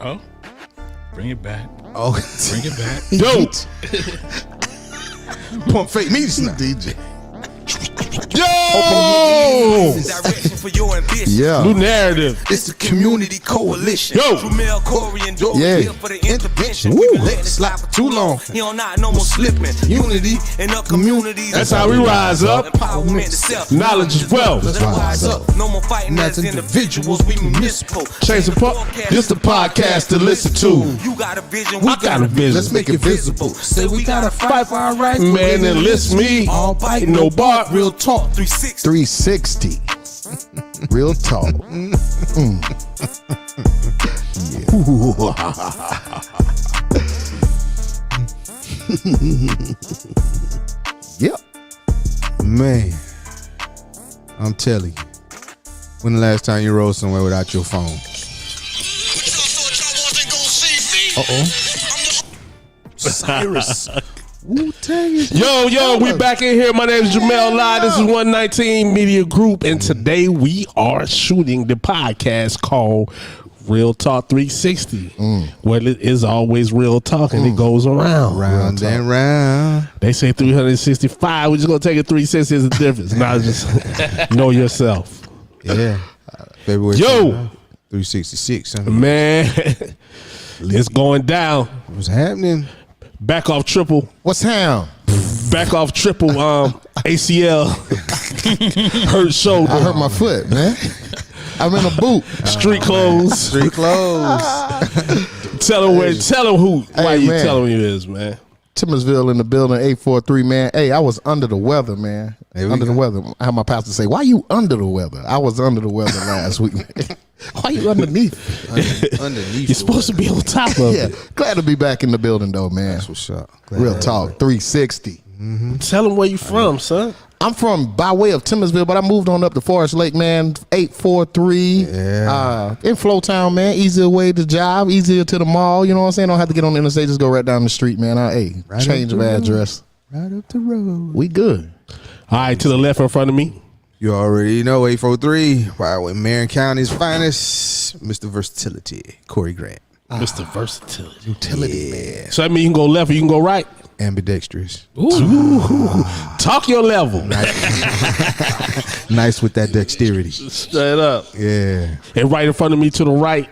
Oh, bring it back. Oh, Bring it back. yo, pump fake me DJ. Yo! Yeah. New narrative. It's the community coalition. Yo. Yeah. Intervention. Woo. Let slap for too long. No more slipping. Unity in the community. That's how we rise up. Knowledge is wealth. Let's rise up. No more fighting as individuals. We municipal. Change the This the podcast to listen to. You got a vision. I got a vision. Let's make it visible. Say we gotta fight for our rights. Man, enlist me. All bite, No bar. Real talk. 360. Real talk. Yep. Man, I'm telling you. When the last time you rode somewhere without your phone? Uh-oh. Cyrus. Yo, we back in here. My name is Jamel Lai. This is 119 Media Group, and today we are shooting the podcast called Real Talk 360. Well, it is always real talk, and it goes around. Round and round. They say 365. We're just gonna take it 360 is the difference. Now just know yourself. Yeah. February Yo. 366. Man, it's going down. What's happening? Back off triple. What's down? Back off triple ACL. Hurt shoulder. I hurt my foot, man. I'm in a boot. Street clothes. Street clothes. Tell him why you man. tell him it is, man. Timmersville in the building, 843, man. Hey, I was under the weather, man. Under the weather. I had my pastor say, why you under the weather? I was under the weather last week. Why you underneath? Underneath. You're supposed to be on top of Yeah. it. Glad to be back in the building, though, man. That's what's up. Real talk, 360. Tell him where you from, son. I'm from by way of Timmersville, but I moved on up to Forest Lake, man. 843. Yeah. In Flowtown, man. Easier way to job, easier to the mall. You know what I'm saying? Don't have to get on the interstate, just go right down the street, man. Right Change up of the road. address. Right up the road. We good. All right, to the left in front of me. You already know 843. Wow, in Marion County's finest, Mr. Versatility, Corey Grant. Mr. Versatility. Utility, man. So that means you can go left or you can go right. Ambidextrous. Ooh. Talk your level. Nice with that dexterity. Straight up. Yeah. And right in front of me to the right.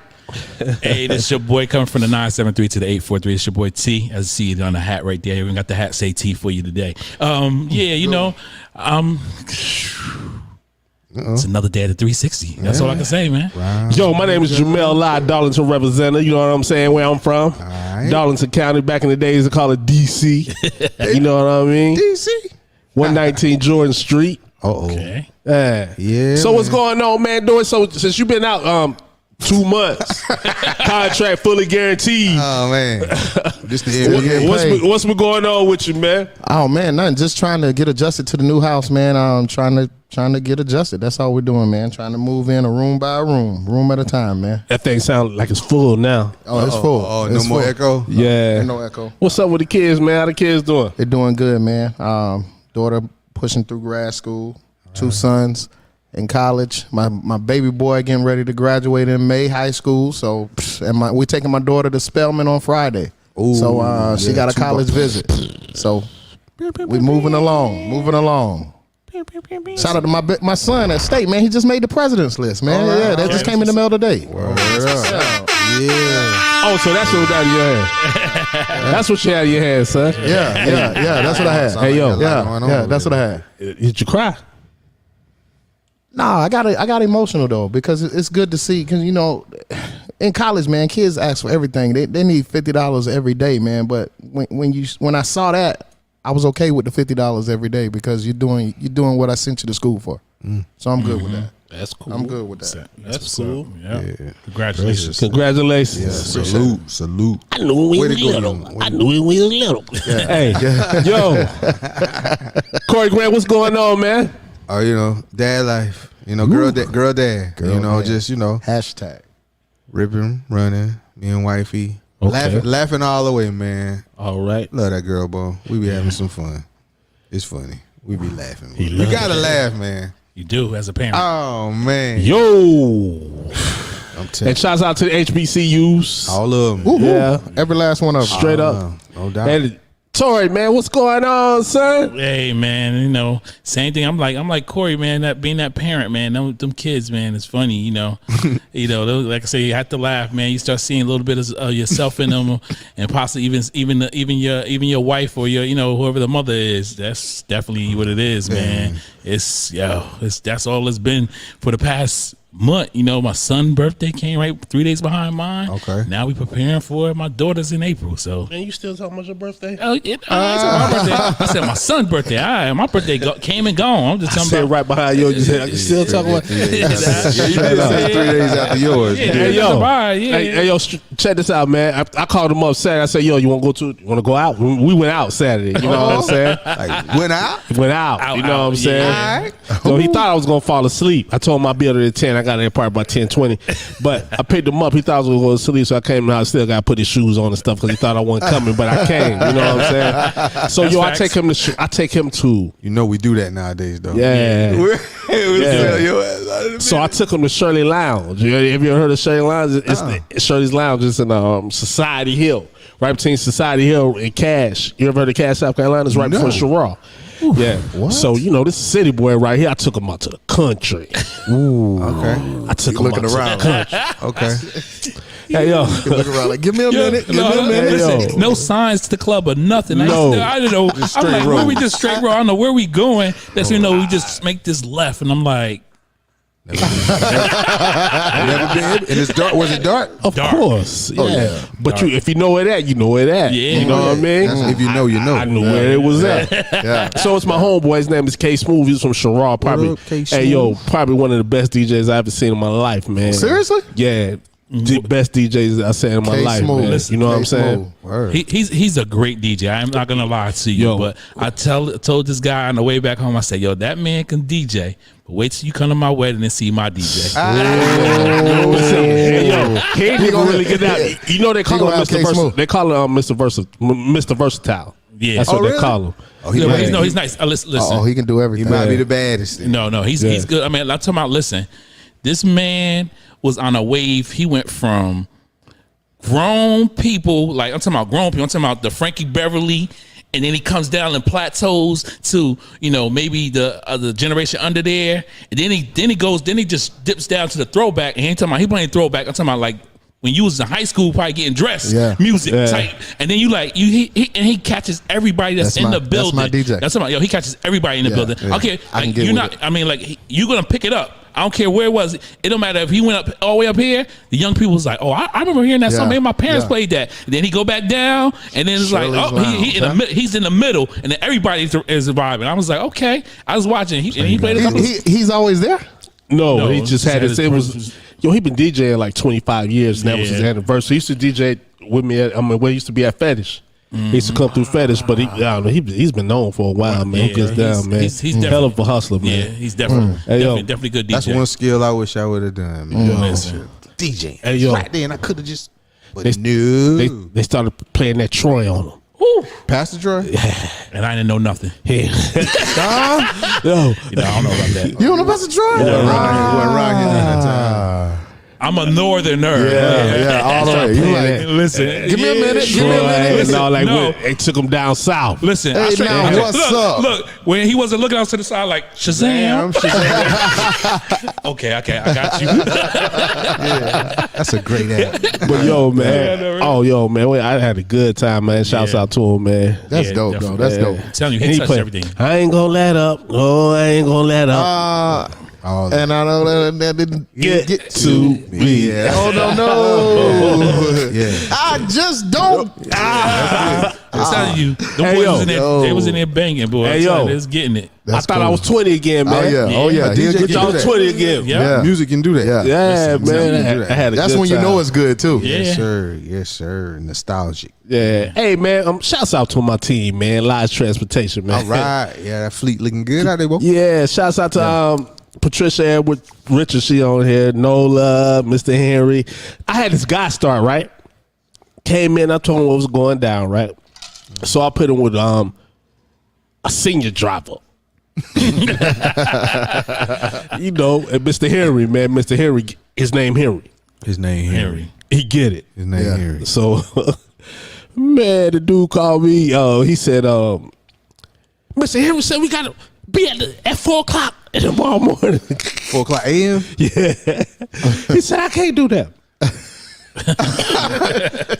Hey, this is your boy coming from the 973 to the 843. It's your boy T. As you see it on the hat right there. We got the hat say T for you today. Yeah, you know, it's another day at the 360. That's all I can say, man. Yo, my name is Jamel Lai, Darlington representative. You know what I'm saying? Where I'm from. right. Darlington County. Back in the days, they call it DC. You know what I mean? DC. 119 Jordan Street. Okay. Yeah. So what's going on, man? Doing so since you've been out 2 months, contract fully guaranteed. Oh, man. This the end of the game. What's been going on with you, man? Oh man, nothing. Just trying to get adjusted to the new house, man. Trying to get adjusted. That's all we're doing, man. Trying to move in a room by room at a time, man. That thing sounds like it's full now. Oh, it's full. Oh, no It's more full. echo? Yeah. Ain't no echo. What's up with the kids, man? How the kids doing? They're doing good, man. Daughter pushing through grad school. 2 sons in college. My baby boy getting ready to graduate in May, high school. So, and we taking my daughter to Spelman on Friday. Ooh, So she yeah, got a college visit. So we moving along. Shout out to my son at State, man. He just made the president's list, man. Yeah, that just came in the mail today. Yeah. Oh, so that's what you had in your hand. That's what you had in your hand, son. Yeah. That's what I had. Hey, yo. Yeah, that's what I had. Did you cry? Nah, I got emotional though because it's good to see. Because you know, in college, man, kids ask for everything. They need $50 every day, man. But when I saw that, I was okay with the $50 every day because you're doing what I sent you to school for. So I'm good with that. That's cool. I'm good with that. That's cool. Yeah. Congratulations. Congratulations. Yeah, salute. I knew we was little. Hey, yo, Corey Grant, what's going on, man? Oh, you know, dad life. You know, girl dad. You know, man. just, you know, Hashtag. ripping, running, me and wifey. Okay. Laughing all the way, man. All right. Love that girl, bro. We be having some fun. It's funny. We be laughing. Man. You loves gotta laugh, man. You do as a parent. Oh, man. Yo. I'm telling And shouts out to the HBCUs. all of them. Woo-hoo. Yeah. Every last one of them. Straight up. No doubt. And Tori, man, what's going on, son? Hey man, same thing. I'm like Corey, man. That being that parent, man. Them kids, man. It's funny, like I say, you have to laugh, man. You start seeing a little bit of yourself in them, and possibly even your wife or your whoever the mother is. That's definitely what it is, man. That's all it's been for the past month. My son's birthday came right 3 days behind mine. Okay. Now we preparing for it. My daughter's in April, so. Man, you still talking about your birthday? Oh, my birthday. I said my son's birthday. My birthday came and gone. I'm just I talking said about right behind you. You said, you still talking about? You did say 3 days after yours. Yeah, Hey yo, yeah. hey yo, check this out, man. I called him up Saturday. I said, yo, you want to go out? We went out Saturday. You know what I'm saying? Like, went out? Went out. You know what I'm saying? yeah. So he thought I was gonna fall asleep. I told him I'd be there at 10. I got there probably about 10:20. But I picked him up. He thought I was gonna go to sleep, so I came out. I still got to put his shoes on and stuff because he thought I wasn't coming. But I came. You know what I'm saying? So That's yo, facts. I take him to. We do that nowadays, though. Yeah. Sell your ass out of the So I took him to Shirley Lounge. Have you ever heard of Shirley Lounge? It's Shirley's Lounge. It's in Society Hill, right between Society Hill and Cash. You ever heard of Cash, South Carolina? It's right No. before Sherrall. Yeah. What? So this is city boy right here. I took him out to the country. Okay. I took him out Looking to around. the country. Okay. Hey yo. Look around like, give me a minute. Give me a No, minute. listen, no signs to the club or nothing. No. I don't know. Just I'm straight like, road. where we just straight road? I don't know where we going. That's we know we just make this left, and I'm like, Never been. And it's dark. Was it dark? Of Dark. course. Yeah. yeah. But if you know where that, you know where that. Yeah. You know what I mean? If you know, you know. I knew where it was at. Yeah. So it's my homeboy. His name is K Smooth. He's from Sherrall. Probably, up, K hey yo, probably one of the best DJs I ever seen in my life, man. Seriously? Yeah, the best DJs I seen in my K life, Smooth. man. Listen, You know what I'm K saying? Smooth. Word. he's a great DJ. I'm not gonna lie to you, Yo. but I told this guy on the way back home. I said, yo, that man can DJ. But wait till you come to my wedding and see my DJ. Hey, yo, he ain't even really get that. You know they call him gonna have Mr. K Versatile. Smooth. They call him Mr. Versatile. Yeah. That's what Oh, they really? call him. Oh, he, Yeah, but might, he's nice. Listen. Oh, he can do he everything. might be the baddest. Then. No, he's good. I mean, I'm talking about. Listen, this man was on a wave. He went from grown people, like I'm talking about grown people. I'm talking about the Frankie Beverly, and then he comes down and plateaus to maybe the generation under there, and then he just dips down to the throwback. And he ain't talking about he playing throwback. I'm talking about like when you was in high school, probably getting dressed, music type, and then he catches everybody that's in the building. That's my DJ. That's about he catches everybody in the building. yeah. Okay, I can like, get you're with not. it. I mean, like you're gonna pick it up. I don't care where it was. It don't matter if he went up all the way up here. The young people was like, "Oh, I remember hearing that song. Yeah. Maybe my parents Yeah. played that." And then he go back down, and then it's Shirley's like, "Oh, he in Lounge, he's in the middle," and then everybody is vibing. I was like, "Okay." I was watching. He played a couple. He's always there? No, he just had his his. It was he been DJing like 25 years, and that was his Yeah. anniversary. He used to DJ with me at where he used to be at Fetish. He used to come through Fetish, but he's been known for a while, man. He Yeah, gets down, man. he's hell of a hustler, man. Yeah, he's definitely Hey, yo. definitely good DJ. That's one skill I wish I would have done. Man. Listen. DJ. Hey, yo. Right then, I could have just. But They- no. They started playing that Troy on him. Pastor Troy? And I didn't know nothing. Yeah. Yo, I don't know about that. You don't know about the Troy? Wasn't rock here at that time. I'm a northerner. Yeah, all the way. You like, Listen, give me a minute. Give me a Troy, minute. and all like No. they took him down south. Listen, Hey, I straight, now, what's look, up? Look, when he wasn't looking out to the side like Shazam. Okay, I got you. That's a great app. But yo, man. Yeah, I had a good time, man. Shouts Yeah. out to him, man. That's Yeah, dope, definitely. though. That's dope. I'm telling you, And he he touched played, everything. I ain't gonna let up. Oh, I ain't gonna let up. And I know that didn't Get to me. Yeah. Oh, no. Yeah. I just don't. I'm telling you, the Hey, boys yo. was in there, they was in there banging, boy. Hey, I'm telling yo. you, they was getting it. That's I thought I cool. was 20 again, Oh, man. yeah. Oh, yeah. A He'll DJ get you Y'all to that. 20 again. Yeah. Yeah. Music can do that. Yeah. Yeah, Listen, man. I had a That's good when you time. know it's good, too. Yeah. Yes, sir. Yes, sir. Nostalgic. Yeah. Hey, man. Shouts out to my team, man. Live Transportation, man. All right. Yeah, that fleet looking good out there, bro. Yeah. Shouts out to Patricia Edward Richard. She on here. Nola, Mr. Henry. I had this guy start, right? Came in. I told him what was going down, right? So I put him with a senior driver. And Mr. Henry, man. Mr. Henry, his name Henry. His name Henry. He get it. His name Henry. So, man, the dude called me. He said, Mr. Henry said we got to be at 4 o'clock tomorrow morning. 4 o'clock a.m.? Yeah. He said, I can't do that.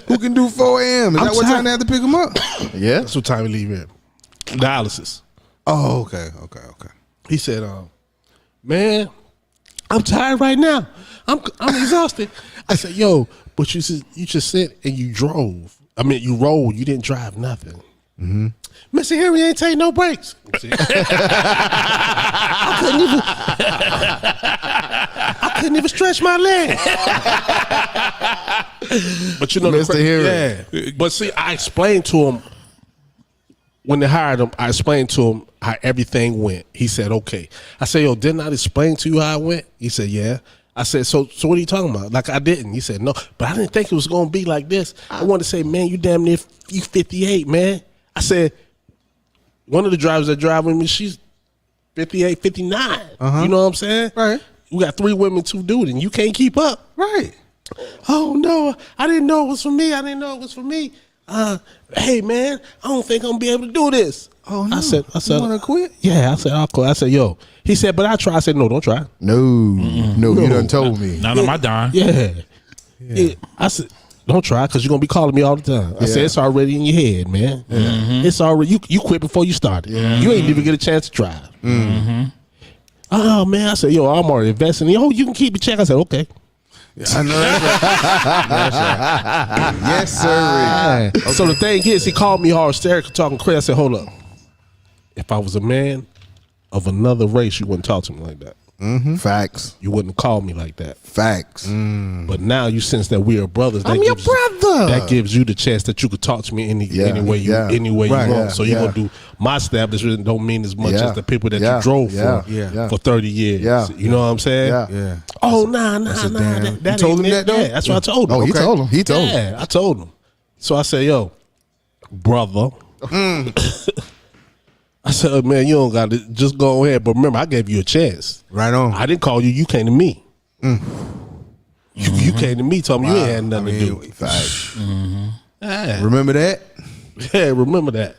Who can do 4 a.m.? Is I'm that what time tired. they have to pick him up? Yeah. That's what time we leave here. Dialysis. Oh, okay. He said, man, I'm tired right now. I'm exhausted. I said, yo, but you just sit and you drove. I mean, you rolled. You didn't drive nothing. Mm-hmm. Mr. Henry ain't take no breaks. I couldn't even stretch my leg. But you know, Mr. Henry. Yeah. But see, I explained to him when they hired him. I explained to him how everything went. He said, "Okay." I said, "Yo, didn't I explain to you how it went?" He said, "Yeah." I said, so what are you talking about? Like I didn't. He said, "No, but I didn't think it was going to be like this." I wanted to say, "Man, you damn near you 58, man." I said, one of the drivers that drive with me, she's 58, 59. You know what I'm saying? Right. We got 3 women, 2 dudes, and you can't keep up. Right. Oh no, I didn't know it was for me. Hey man, I don't think I'm gonna be able to do this. Oh no. I said, you want to quit? Yeah, I said, I'll quit. I said, yo. He said, but I try. I said, no, don't try. No, you done told me. Not on my dime. Yeah. I said, don't try because you're gonna be calling me all the time. I said, it's already in your head, man. It's already you quit before you started. You ain't even get a chance to try. Oh man, I said, yo, I'm already investing. Oh, you can keep the check. I said, okay. I know that's right. Yes, sir. Okay. So the thing is, he called me all hysterical, talking crazy. I said, hold up. If I was a man of another race, you wouldn't talk to me like that. Facts. You wouldn't call me like that. Facts. But now you sense that we are brothers. I'm your brother. That gives you the chance that you could talk to me any way you Right, want. yeah, So you're gonna do my establishment don't mean as much Yeah, as the people that yeah, you drove yeah, for yeah. for 30 years. Yeah, You know what I'm saying? Yeah. Yeah. Oh nah. a damn- That You told ain't him it. that, though? Yeah, that's what I told him. Oh, he told him. He told him. Yeah, I told him. So I said, yo, brother. I said, man, you don't got to just go ahead. But remember, I gave you a chance. Right on. I didn't call you. You came to me. You came to me, told me you ain't had nothing to do. Facts. Yeah. Remember that? Yeah, remember that.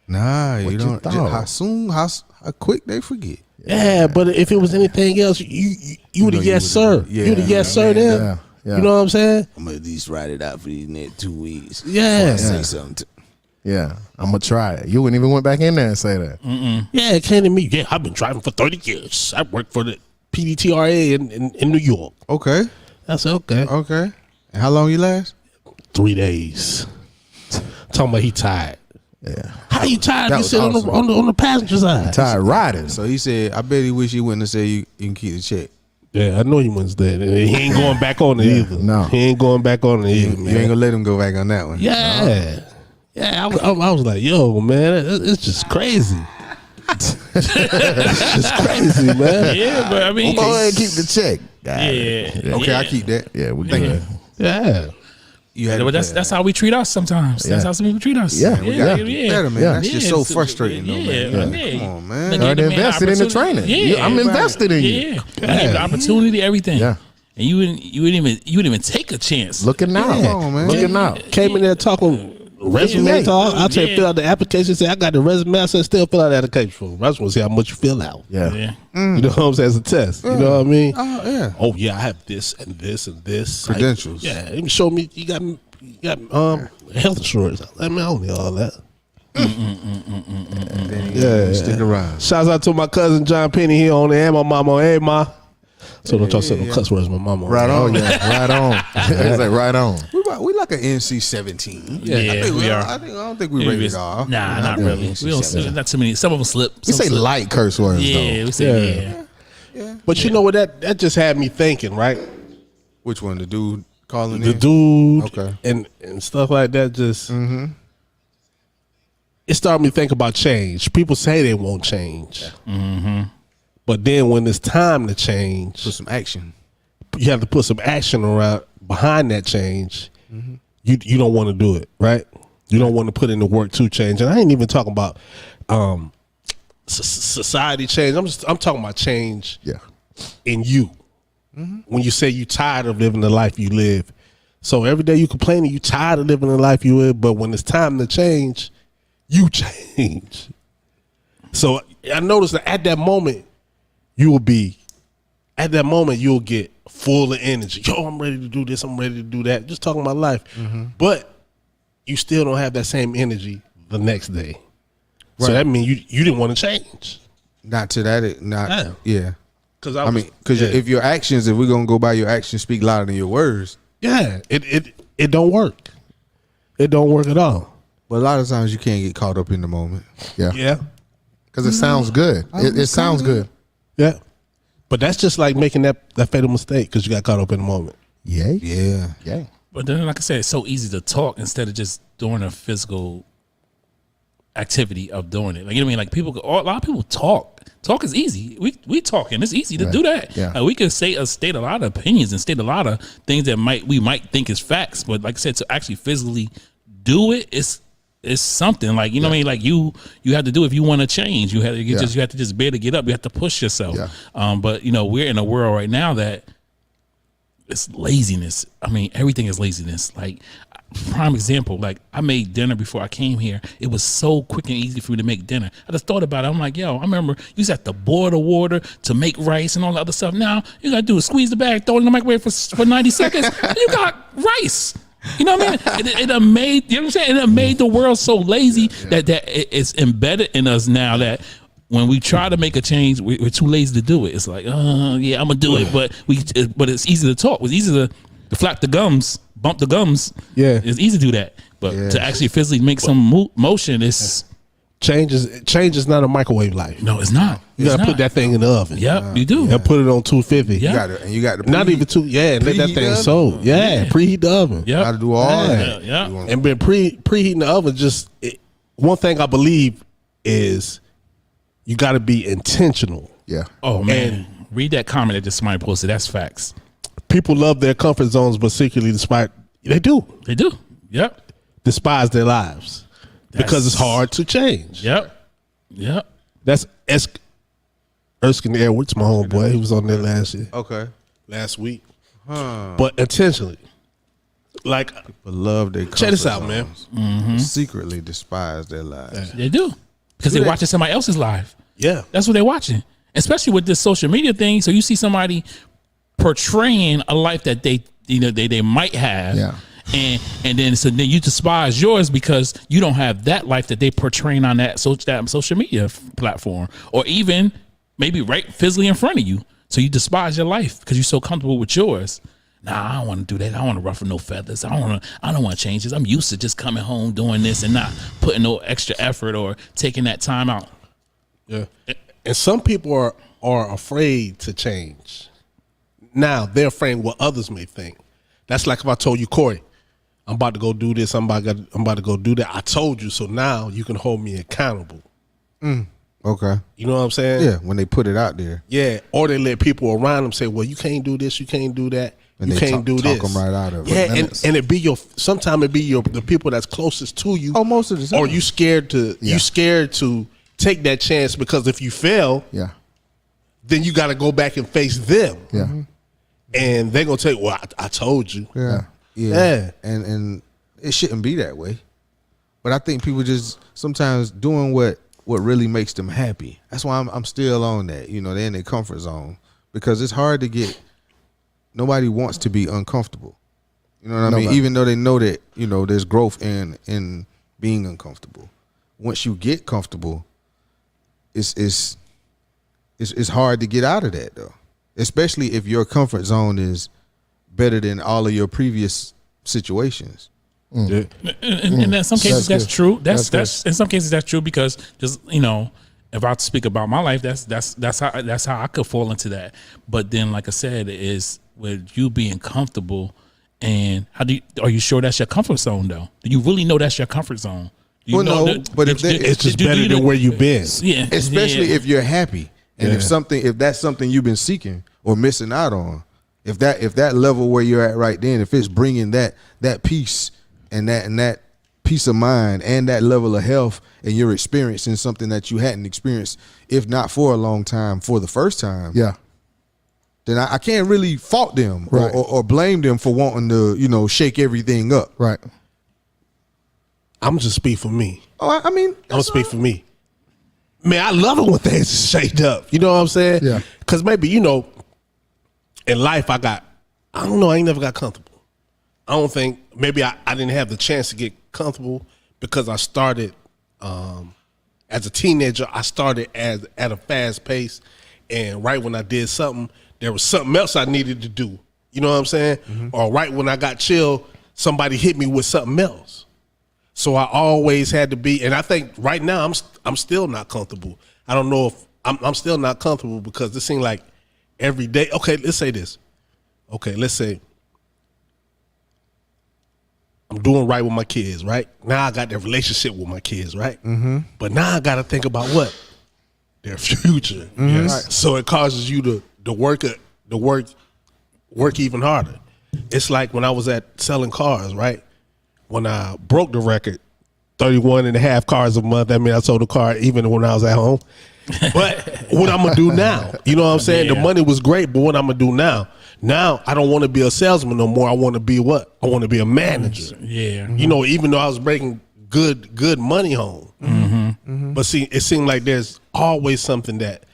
Nah, you you don't. thought? How quick they forget. Yeah, but if it was anything else, you would have yes sir. Yeah. You would have yes sir then. Yeah, yeah. You know what I'm saying? I'm gonna at least write it out for these next 2 weeks. Yeah. Say something. Yeah, I'm gonna try it. You wouldn't even went back in there and say that. Yeah, it came to me. Yeah, I've been driving for 30 years. I worked for the PDTRA in New York. Okay. I said, okay. Okay. And how long you last? 3 days. Talking about he tired. Yeah, How you tired? That You was sit awesome. on the passenger side. tired riding. So he said, I bet he wish he wouldn't have said you can keep the check. Yeah, I know he was there. He ain't going back on it either. no. He ain't going back on it either, You man. ain't gonna let him go back on that one. Yeah. Yeah, I was like, yo, man, it's just crazy. It's just crazy, man. Yeah, but I mean, Go ahead and keep the check. yeah. Okay, I keep that. Yeah, we Thank good. you. Yeah. You had Yeah, to but play that's how we treat us sometimes. That's Yeah. how some people treat us. Yeah, We gotta get better, man. Yeah. That's just so frustrating, though, Yeah, man. yeah. Come on, man. They I give the man invested in the opportunity. training. Yeah, I'm invested in you. Yeah, you gave the opportunity, everything. Yeah. And you wouldn't even take a chance. Looking now. Come on, man. Looking now. Came in there talking resume Yeah. talk. I said Yeah. fill out the application. Say I got the resume. I said still fill out the application form. I just want to see how much you fill out. Yeah. Yeah. You know what I'm saying? As a test. You know what I mean? Oh, yeah. Oh yeah, I have this and this and this Credentials. Yeah, even show me you got health insurance. I mean, I don't need all that. And then Yeah. stick around. Shouts out to my cousin John Penny here on there and my mama. Hey ma. So don't y'all say no cuss words, my mama. Right Oh on. yeah, right on. It's like right on. We like an NC-17. Yeah, I think we are. I don't think we rated R. Nah, not really. We don't. Not too many. Some of them slip. We Some say slip. light curse words Yeah, though. we say yeah. But you know what? That just had me thinking, right? Which one? The dude calling The in? dude Okay. and stuff like that just it started me to think about change. People say they won't change. But then when it's time to change, Put some action. you have to put some action around behind that change. You don't want to do it, right? You don't want to put in the work to change. And I ain't even talking about society change. I'm talking about change Yeah. in you. when you say you tired of living the life you live. So every day you complaining you tired of living the life you live, but when it's time to change, you change. So I noticed that at that moment, you'll get full of energy. Yo, I'm ready to do this. I'm ready to do that. Just talking about life. But you still don't have that same energy the next day. So that means you didn't want to change. Not to that. Yeah. Because if your actions, if we're gonna go by your actions, speak louder than your words. Yeah, it don't work. It don't work at all. But a lot of times you can't get caught up in the moment. Yeah. Because it sounds good. It sounds good. Yeah. But that's just like making that fatal mistake because you got caught up in the moment. Yeah. But then, like I said, it's so easy to talk instead of just doing a physical activity of doing it. Like, you know what I mean? Like, a lot of people talk. Talk is easy. We talking. It's easy to do that. Yeah. Like, we can state a lot of opinions and state a lot of things that we might think is facts. But like I said, to actually physically do it, it's something. Like, you know what I mean? Like, you have to do if you want to change. You have to just be able to get up. You have to push yourself. Yeah. But you know, we're in a world right now that it's laziness. I mean, everything is laziness. Like, prime example, like, I made dinner before I came here. It was so quick and easy for me to make dinner. I just thought about it. I'm like, yo, I remember you used to have to boil the water to make rice and all the other stuff. Now you gotta do is squeeze the bag, throw it in the microwave for 90 seconds, and you got rice. You know what I mean? It made, you know what I'm saying? It made the world so lazy that it's embedded in us now that when we try to make a change, we're too lazy to do it. It's like, yeah, I'm gonna do it, but it's easy to talk. It's easy to flap the gums, bump the gums. Yeah, it's easy to do that, but to actually physically make some motion is change is not a microwave life. No, it's not. You gotta put that thing in the oven. Yep, you do. You gotta put it on 250. Yeah, you got to not even two. Yeah, and let that thing soak. Yeah, preheat the oven. Got to do all that. Yeah. And been preheating the oven. One thing I believe is you got to be intentional. Yeah. Oh man, read that comment that just somebody posted. That's facts. People love their comfort zones, but secretly they do. Yep. Despise their lives because it's hard to change. Yep. That's Erskine Edwards, my homeboy. He was on there last week. But intentionally. Like, people love their check this out, man. Secretly despise their lives. They do. Because they're watching somebody else's life. Yeah. That's what they're watching. Especially with this social media thing. So you see somebody portraying a life that they might have. Yeah. And then you despise yours because you don't have that life that they portraying on that social media platform, or even maybe right physically in front of you. So you despise your life because you're so comfortable with yours. Nah, I don't want to do that. I don't want to ruffle no feathers. I don't want to change this. I'm used to just coming home doing this and not putting no extra effort or taking that time out. Yeah. And some people are afraid to change. Now they're afraid what others may think. That's like if I told you, Corey, I'm about to go do this. I'm about to go do that. I told you, so now you can hold me accountable. Okay. You know what I'm saying? Yeah, when they put it out there. Yeah, or they let people around them say, well, you can't do this, you can't do that. And you they can't do this. Talk them right out of it. Yeah, and it be sometimes it be the people that's closest to you. Oh, most of the time. Or you scared to take that chance because if you fail, then you got to go back and face them. Yeah. And they're gonna tell you, well, I told you. Yeah. And it shouldn't be that way. But I think people just sometimes doing what really makes them happy. That's why I'm still on that. You know, they're in their comfort zone because it's hard to get. Nobody wants to be uncomfortable. You know what I mean? Even though they know that, you know, there's growth in being uncomfortable. Once you get comfortable, it's hard to get out of that though. Especially if your comfort zone is better than all of your previous situations. And in some cases that's true. That's in some cases that's true because just, you know, if I speak about my life, that's how I could fall into that. But then, like I said, is with you being comfortable, and are you sure that's your comfort zone though? Do you really know that's your comfort zone? But it's just better than where you've been. Yeah, especially if you're happy, and if that's something you've been seeking or missing out on, if that level where you're at right then, if it's bringing that peace and that peace of mind and that level of health, and you're experiencing something that you hadn't experienced, if not for a long time, for the first time. Yeah. then I can't really fault them Right. or blame them for wanting to, shake everything up. Right. I'm just speak for me. Oh, I mean, I'm gonna speak for me. Man, I love it when things is shaped up. You know what I'm saying? Yeah. Because maybe, in life I don't know, I ain't never got comfortable. I don't think, maybe I didn't have the chance to get comfortable because I started, as a teenager, I started at a fast pace. And right when I did something, there was something else I needed to do. You know what I'm saying? Mm-hmm. Or right when I got chill, somebody hit me with something else. So I always had to be, and I think right now I'm still not comfortable. I don't know if I'm still not comfortable because it seems like every day. Okay, let's say this. Okay, let's say I'm doing right with my kids, right? Now I got that relationship with my kids, right? Mm-hmm. But now I got to think about what? Their future. Mm-hmm. Yes. Right. So it causes you to work even harder. It's like when I was at selling cars, right? When I broke the record, 31 and a half cars a month. I mean, I sold a car even when I was at home. But what I'm going to do now? You know what I'm saying? Yeah. The money was great, but what I'm going to do now? Now, I don't want to be a salesman no more. I want to be what? I want to be a manager. Yeah. Even though I was breaking good money home. Mm-hmm. Mm-hmm. But see, it seemed like there's always something that,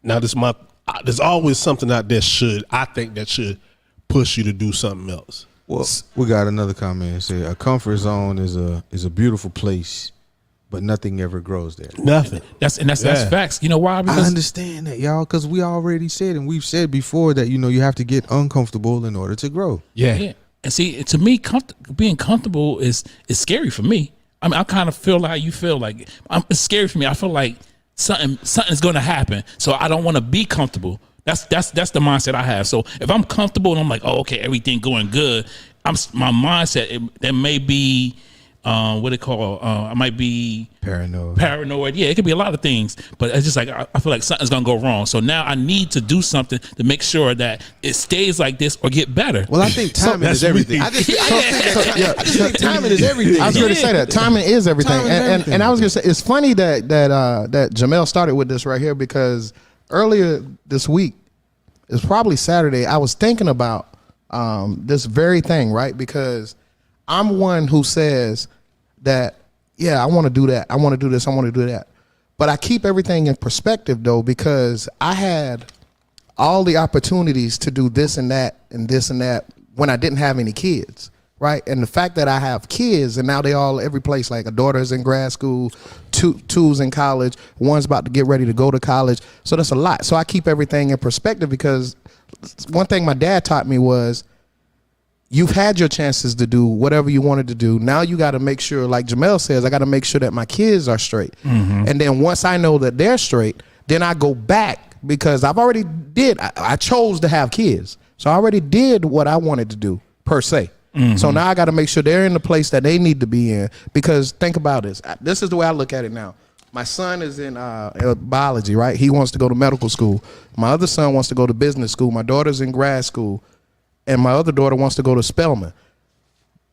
there's always something out there I think that should push you to do something else. Well, we got another comment. It said, a comfort zone is a beautiful place, but nothing ever grows there. Nothing. That's facts. You know why? I Because understand that, y'all, because we already said, and we've said before that, you have to get uncomfortable in order to grow. yeah. And see, to me, being comfortable is scary for me. I mean, I kind of feel how you feel. Like it's scary for me. I feel like something's going to happen, so I don't want to be comfortable. That's the mindset I have. So if I'm comfortable and I'm like, oh, okay, everything going good, my mindset that may be what they call I might be paranoid. Yeah, it could be a lot of things, but it's just like I feel like something's gonna go wrong. So now I need to do something to make sure that it stays like this or get better. Well, I think timing is everything. I think timing is everything. I was going to say that timing is everything. Timing is everything. And I was going to say, it's funny that Jamel started with this right here, because earlier this week, it's probably Saturday, I was thinking about this very thing, right? Because I'm one who says that, yeah, I want to do that. I want to do this. I want to do that. But I keep everything in perspective, though, because I had all the opportunities to do this and that and this and that when I didn't have any kids, right? And the fact that I have kids and now they all every place, like a daughter's in grad school, two's in college, one's about to get ready to go to college. So that's a lot. So I keep everything in perspective, because one thing my dad taught me was, you've had your chances to do whatever you wanted to do. Now you got to make sure, like Jamel says, I got to make sure that my kids are straight. Mm-hmm. And then once I know that they're straight, then I go back, because I've already I chose to have kids. So I already did what I wanted to do, per se. Mm-hmm. So now I got to make sure they're in the place that they need to be in, because think about this. This is the way I look at it now. My son is in biology, right? He wants to go to medical school. My other son wants to go to business school. My daughter's in grad school. And my other daughter wants to go to Spelman.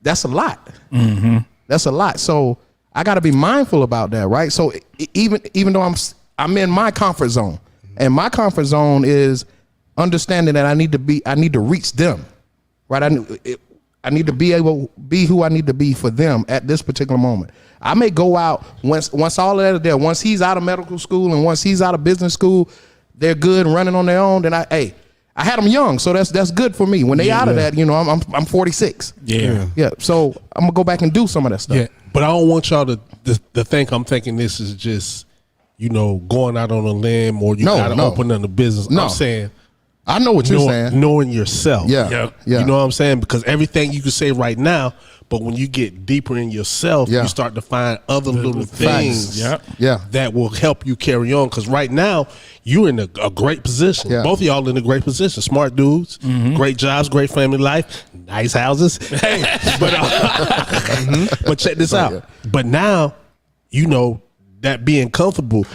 That's a lot. Mm-hmm. That's a lot. So I got to be mindful about that, right? So even though I'm in my comfort zone, and my comfort zone is understanding that I need to reach them, right? I need to be able to be who I need to be for them at this particular moment. I may go out once all of that is there. Once he's out of medical school and once he's out of business school, they're good and running on their own. Then I had them young, so that's good for me. When they out of that, I'm 46. Yeah. So I'm gonna go back and do some of that stuff. Yeah, but I don't want y'all to think I'm thinking this is just going out on a limb or you gotta open up a business. No. I'm saying, I know what you're saying. Knowing yourself. Yeah. You know what I'm saying? Because everything you can say right now, but when you get deeper in yourself, you start to find other little things that will help you carry on. Because right now, you're in a great position. Yeah. Both of y'all in a great position. Smart dudes, great jobs, great family life, nice houses. Hey, but check this out. But now, that being comfortable,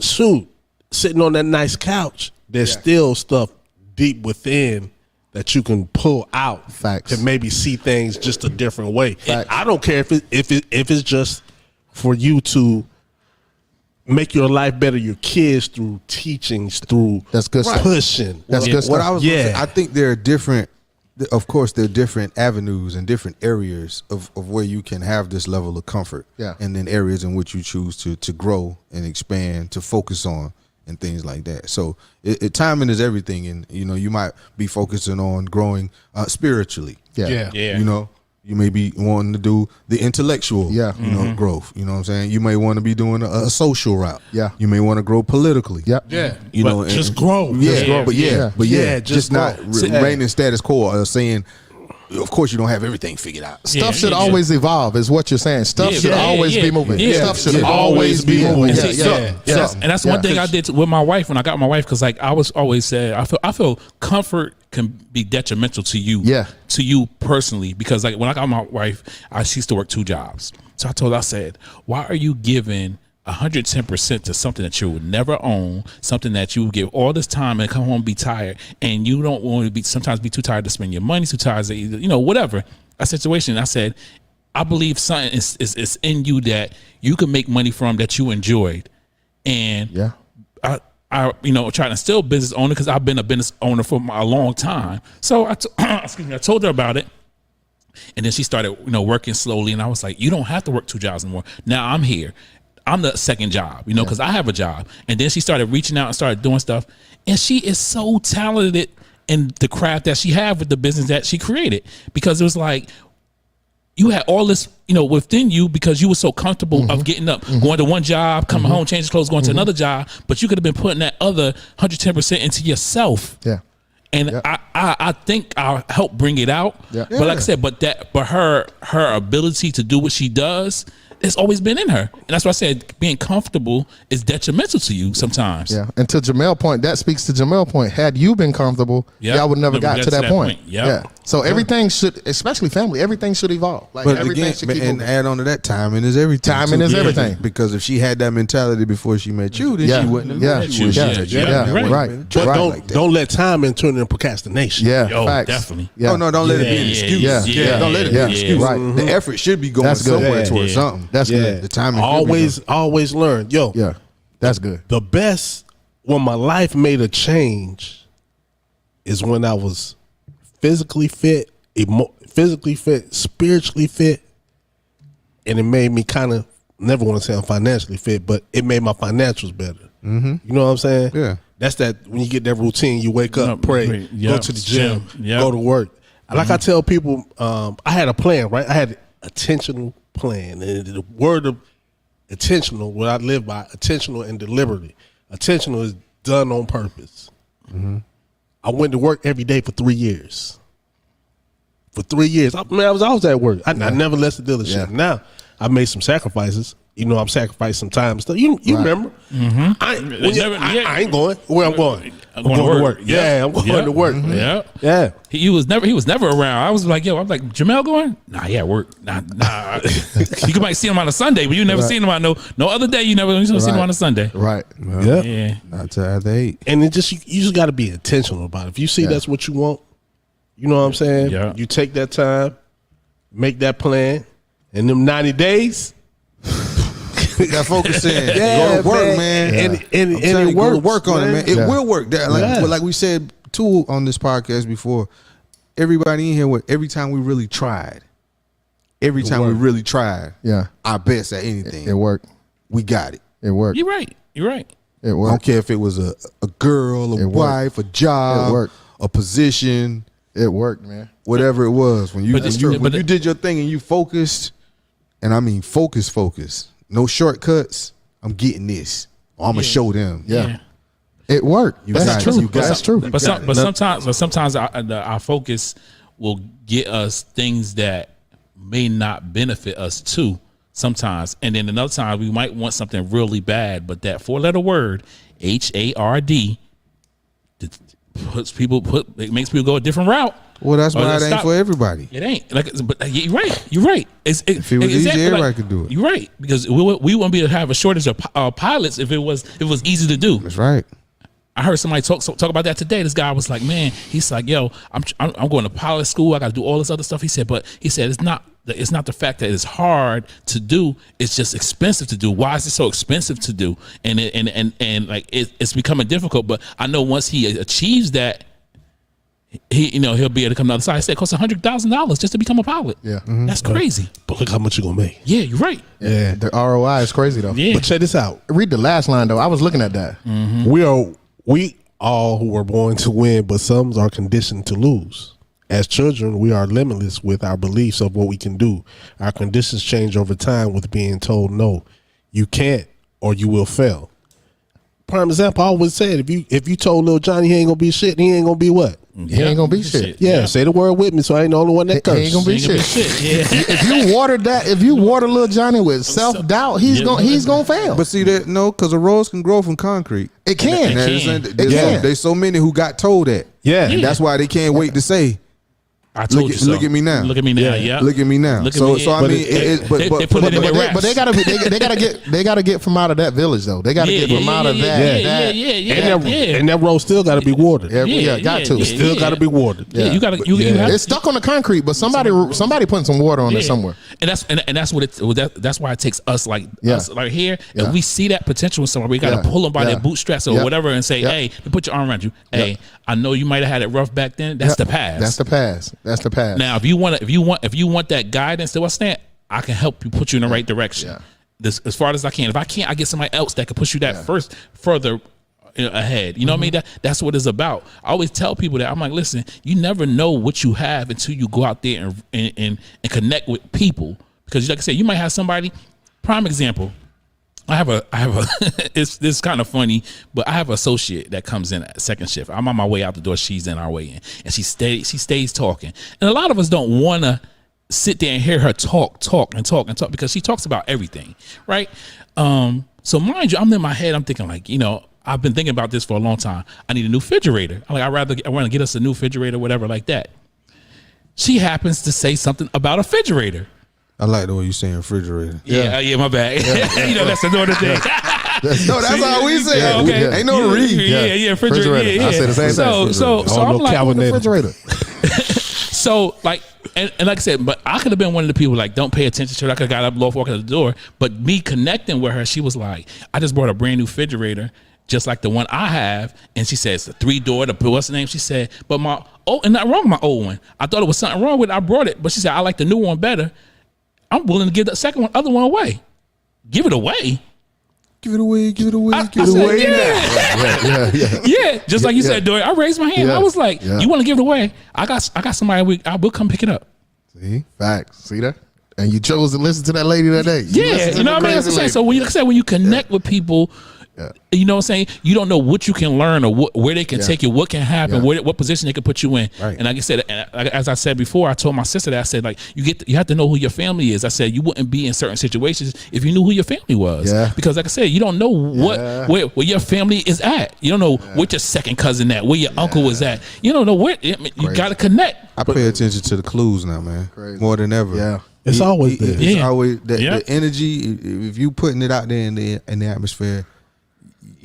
sitting on that nice couch, there's still stuff deep within that you can pull out to maybe see things just a different way. I don't care if it's just for you to make your life better, your kids, through teachings, through That's good stuff. pushing. That's good What stuff. I was gonna say, I think there are different. Of course, there are different avenues and different areas of where you can have this level of comfort. Yeah. And then areas in which you choose to grow and expand, to focus on, and things like that. So timing is everything. And, you might be focusing on growing spiritually. Yeah. Yeah. You may be wanting to do the intellectual, growth. You know what I'm saying? You may want to be doing a social route. Yeah. You may want to grow politically. Yep. Yeah. You Just grow. Yeah, Just just not remaining status quo or saying, of course, you don't have everything figured out. Stuff should always evolve, is what you're saying. Stuff should always be moving. Yeah. Stuff should always be moving. And that's one thing I did with my wife when I got my wife, because like I was always said, I feel comfort can be detrimental to you, to you personally, because like when I got my wife, she used to work 2 jobs. So I said, why are you giving 110% to something that you would never own, something that you would give all this time and come home and be tired, and you don't want to sometimes be too tired to spend your money, too tired to, whatever a situation. I said, I believe something is in you that you can make money from, that you enjoyed. And I trying to still business owner, because I've been a business owner for a long time. So I told her about it. And then she started, working slowly. And I was like, you don't have to work 2 jobs anymore. Now I'm here. I'm the second job, because I have a job. And then she started reaching out and started doing stuff. And she is so talented in the craft that she had with the business that she created, because it was like, you had all this, within you, because you were so comfortable of getting up, going to one job, coming home, changing clothes, going to another job. But you could have been putting that other 110% into yourself. Yeah. And I think I'll help bring it out. Yeah. But like I said, but her ability to do what she does, it's always been in her. And that's why I said being comfortable is detrimental to you sometimes. Yeah. And to Jamel's point, that speaks to Jamel's point. Had you been comfortable, y'all would never got to that point. Yeah. So everything should, especially family, everything should evolve. Like But everything again, should keep and moving. add on to that, timing is everything. Timing too. is everything. Because if she had that mentality before she met you, then she wouldn't have met you. Don't let time turn into procrastination. Yeah. Yo, Facts. definitely. Yeah. Oh no, don't let it be an excuse. Yeah. Don't let it be an excuse. Right. The effort should be going That's good. somewhere towards something. That's good. The timing Always learn. Yo. Yeah. That's good. The best when my life made a change is when I was physically fit, spiritually fit, and it made me kind of, never want to say I'm financially fit, but it made my financials better. You know what I'm saying? Yeah. That's that when you get that routine, you wake up, pray, go to the gym, go to work. Like I tell people, I had a plan, right? I had an intentional plan. And the word of intentional, what I live by, intentional and deliberately. Intentional is done on purpose. I went to work every day for 3 years. For 3 years. I was always at work. I never left the dealership. Now, I made some sacrifices. I'm sacrificing some time and stuff. You remember. I ain't going. Where I'm going? I'm going to work. Yeah, I'm going to work. Yeah. He was never around. I was like, I'm like, Jamel going? Nah, he at work. Nah. You might see him on a Sunday, but you never seen him on no other day. You never see him on a Sunday. Right. Yeah. Not till after 8. And it you just got to be intentional about it. If you see that's what you want, you know what I'm saying? Yeah. You take that time, make that plan, and them 90 days. That focus in. Go to work, man. And it works, work on it, man. It will work. Yeah. Like we said too on this podcast before, everybody in here, every time we really tried, our best at anything, It worked. we got it. It worked. You're right. It I don't worked. care if it was a girl, a wife, a job, It worked. a position, It worked, man. whatever it was. When you But it's true. when you did your thing and you focused, and I mean focus. No shortcuts. I'm getting this. Or I'm gonna show them. Yeah. It worked. got That's it. true. You got That's it. true. But sometimes our focus will get us things that may not benefit us too. Sometimes, and then another time we might want something really bad, but that 4-letter word HARD it makes people go a different route. Well, that's why it ain't Stop. for everybody. It ain't but you're right. You're right. If it was easy, everybody could do it. You're right, because we wouldn't be able to have a shortage of pilots if it was easy to do. That's right. I heard somebody talk about that today. This guy was like, man, he's like, yo, I'm going to pilot school. I got to do all this other stuff. He said, but it's not it's not the fact that it's hard to do. It's just expensive to do. Why is it so expensive to do? And like it's becoming difficult. But I know once he achieves that, he'll be able to come to the other side. I said it costs $100,000 just to become a pilot. Yeah. That's crazy. But look how much you're gonna make. Yeah, you're right. Yeah, the ROI is crazy though. Yeah. But check this out. Read the last line though. I was looking at that. We all who are born to win, but some are conditioned to lose. As children, we are limitless with our beliefs of what we can do. Our conditions change over time with being told no, you can't, or you will fail. Prime example, I always said, if you told little Johnny he ain't gonna be shit, he ain't gonna be what? He ain't gonna be shit. Yeah, say the word with me, so I ain't the only one that He curse. ain't gonna be shit. Yeah. If you water little Johnny with self doubt, he's gonna fail. But see that because a rose can grow from concrete. It can. There's so many who got told that. Yeah. And that's why they can't wait to say, I told you so. Look at me now. Look at me now. Yeah. Look at me now. Look at So me. I mean, They put it in their raps. But they gotta get from out of that village though. They gotta get from out of that. And that road still got to be watered. Got to. It still got to be watered. Yeah, you gotta. You have It's stuck on the concrete, but somebody putting some water on it somewhere. And that's what that's why it takes us like us like here. Yeah. If we see that potential in somewhere, we gotta pull them by their bootstraps or whatever and say, hey, put your arm around you. Hey, I know you might have had it rough back then. That's the past. That's the past. Now, if you want that guidance, to understand, I can help you put you in the right direction. Yeah. This as far as I can. If I can't, I get somebody else that can push you that further ahead. You know what I mean? That's what it's about. I always tell people that I'm like, listen, you never know what you have until you go out there and connect with people. Because like I said, you might have somebody. Prime example. I have a it's kind of funny, but I have an associate that comes in at second shift. I'm on my way out the door, she's in our way in, and she stays talking. And a lot of us don't want to sit there and hear her talk because she talks about everything, right? So mind you, I'm in my head, I'm thinking like, I've been thinking about this for a long time. I need a new refrigerator. I want to get us a new refrigerator, whatever like that. She happens to say something about a refrigerator. I like the way you saying refrigerator. Yeah, my bad. That's another thing. No, that's how we say it. Okay. Ain't no read. Yeah, refrigerator. Yeah. I say the same thing. So I'm like, refrigerator. So like, and like I said, but I could have been one of the people like, don't pay attention to it. I could have got up, loaf, walking out the door. But me connecting with her, she was like, I just bought a brand new refrigerator, just like the one I have. And she says the 3-door, what's the name? She said, but and not wrong with my old one. I thought it was something wrong with it. I brought it, but she said I like the new one better. I'm willing to give the other one away. Give it away. Give it away. Give it away. I Give it said, away. Yeah, just like you said, Dory. I raised my hand. Yeah. I was like, Yeah. you want to give it away? I got somebody. I will come pick it up. See, facts. See that? And you chose to listen to that lady that day. Yeah, you know what I mean. That's what I'm saying. So when you connect with people, you know what I'm saying. You don't know what you can learn or where they can take you, what can happen, what position they can put you in. Right. And like I said, as I said before, I told my sister that I said like you have to know who your family is. I said you wouldn't be in certain situations if you knew who your family was. Yeah. Because like I said, you don't know where your family is at. You don't know what your second cousin at, where your uncle is at. You don't know where. You got to connect. I pay attention to the clues now, man. More than ever. Yeah. It's always there. It's Yeah. always the energy. If you putting it out there in the atmosphere,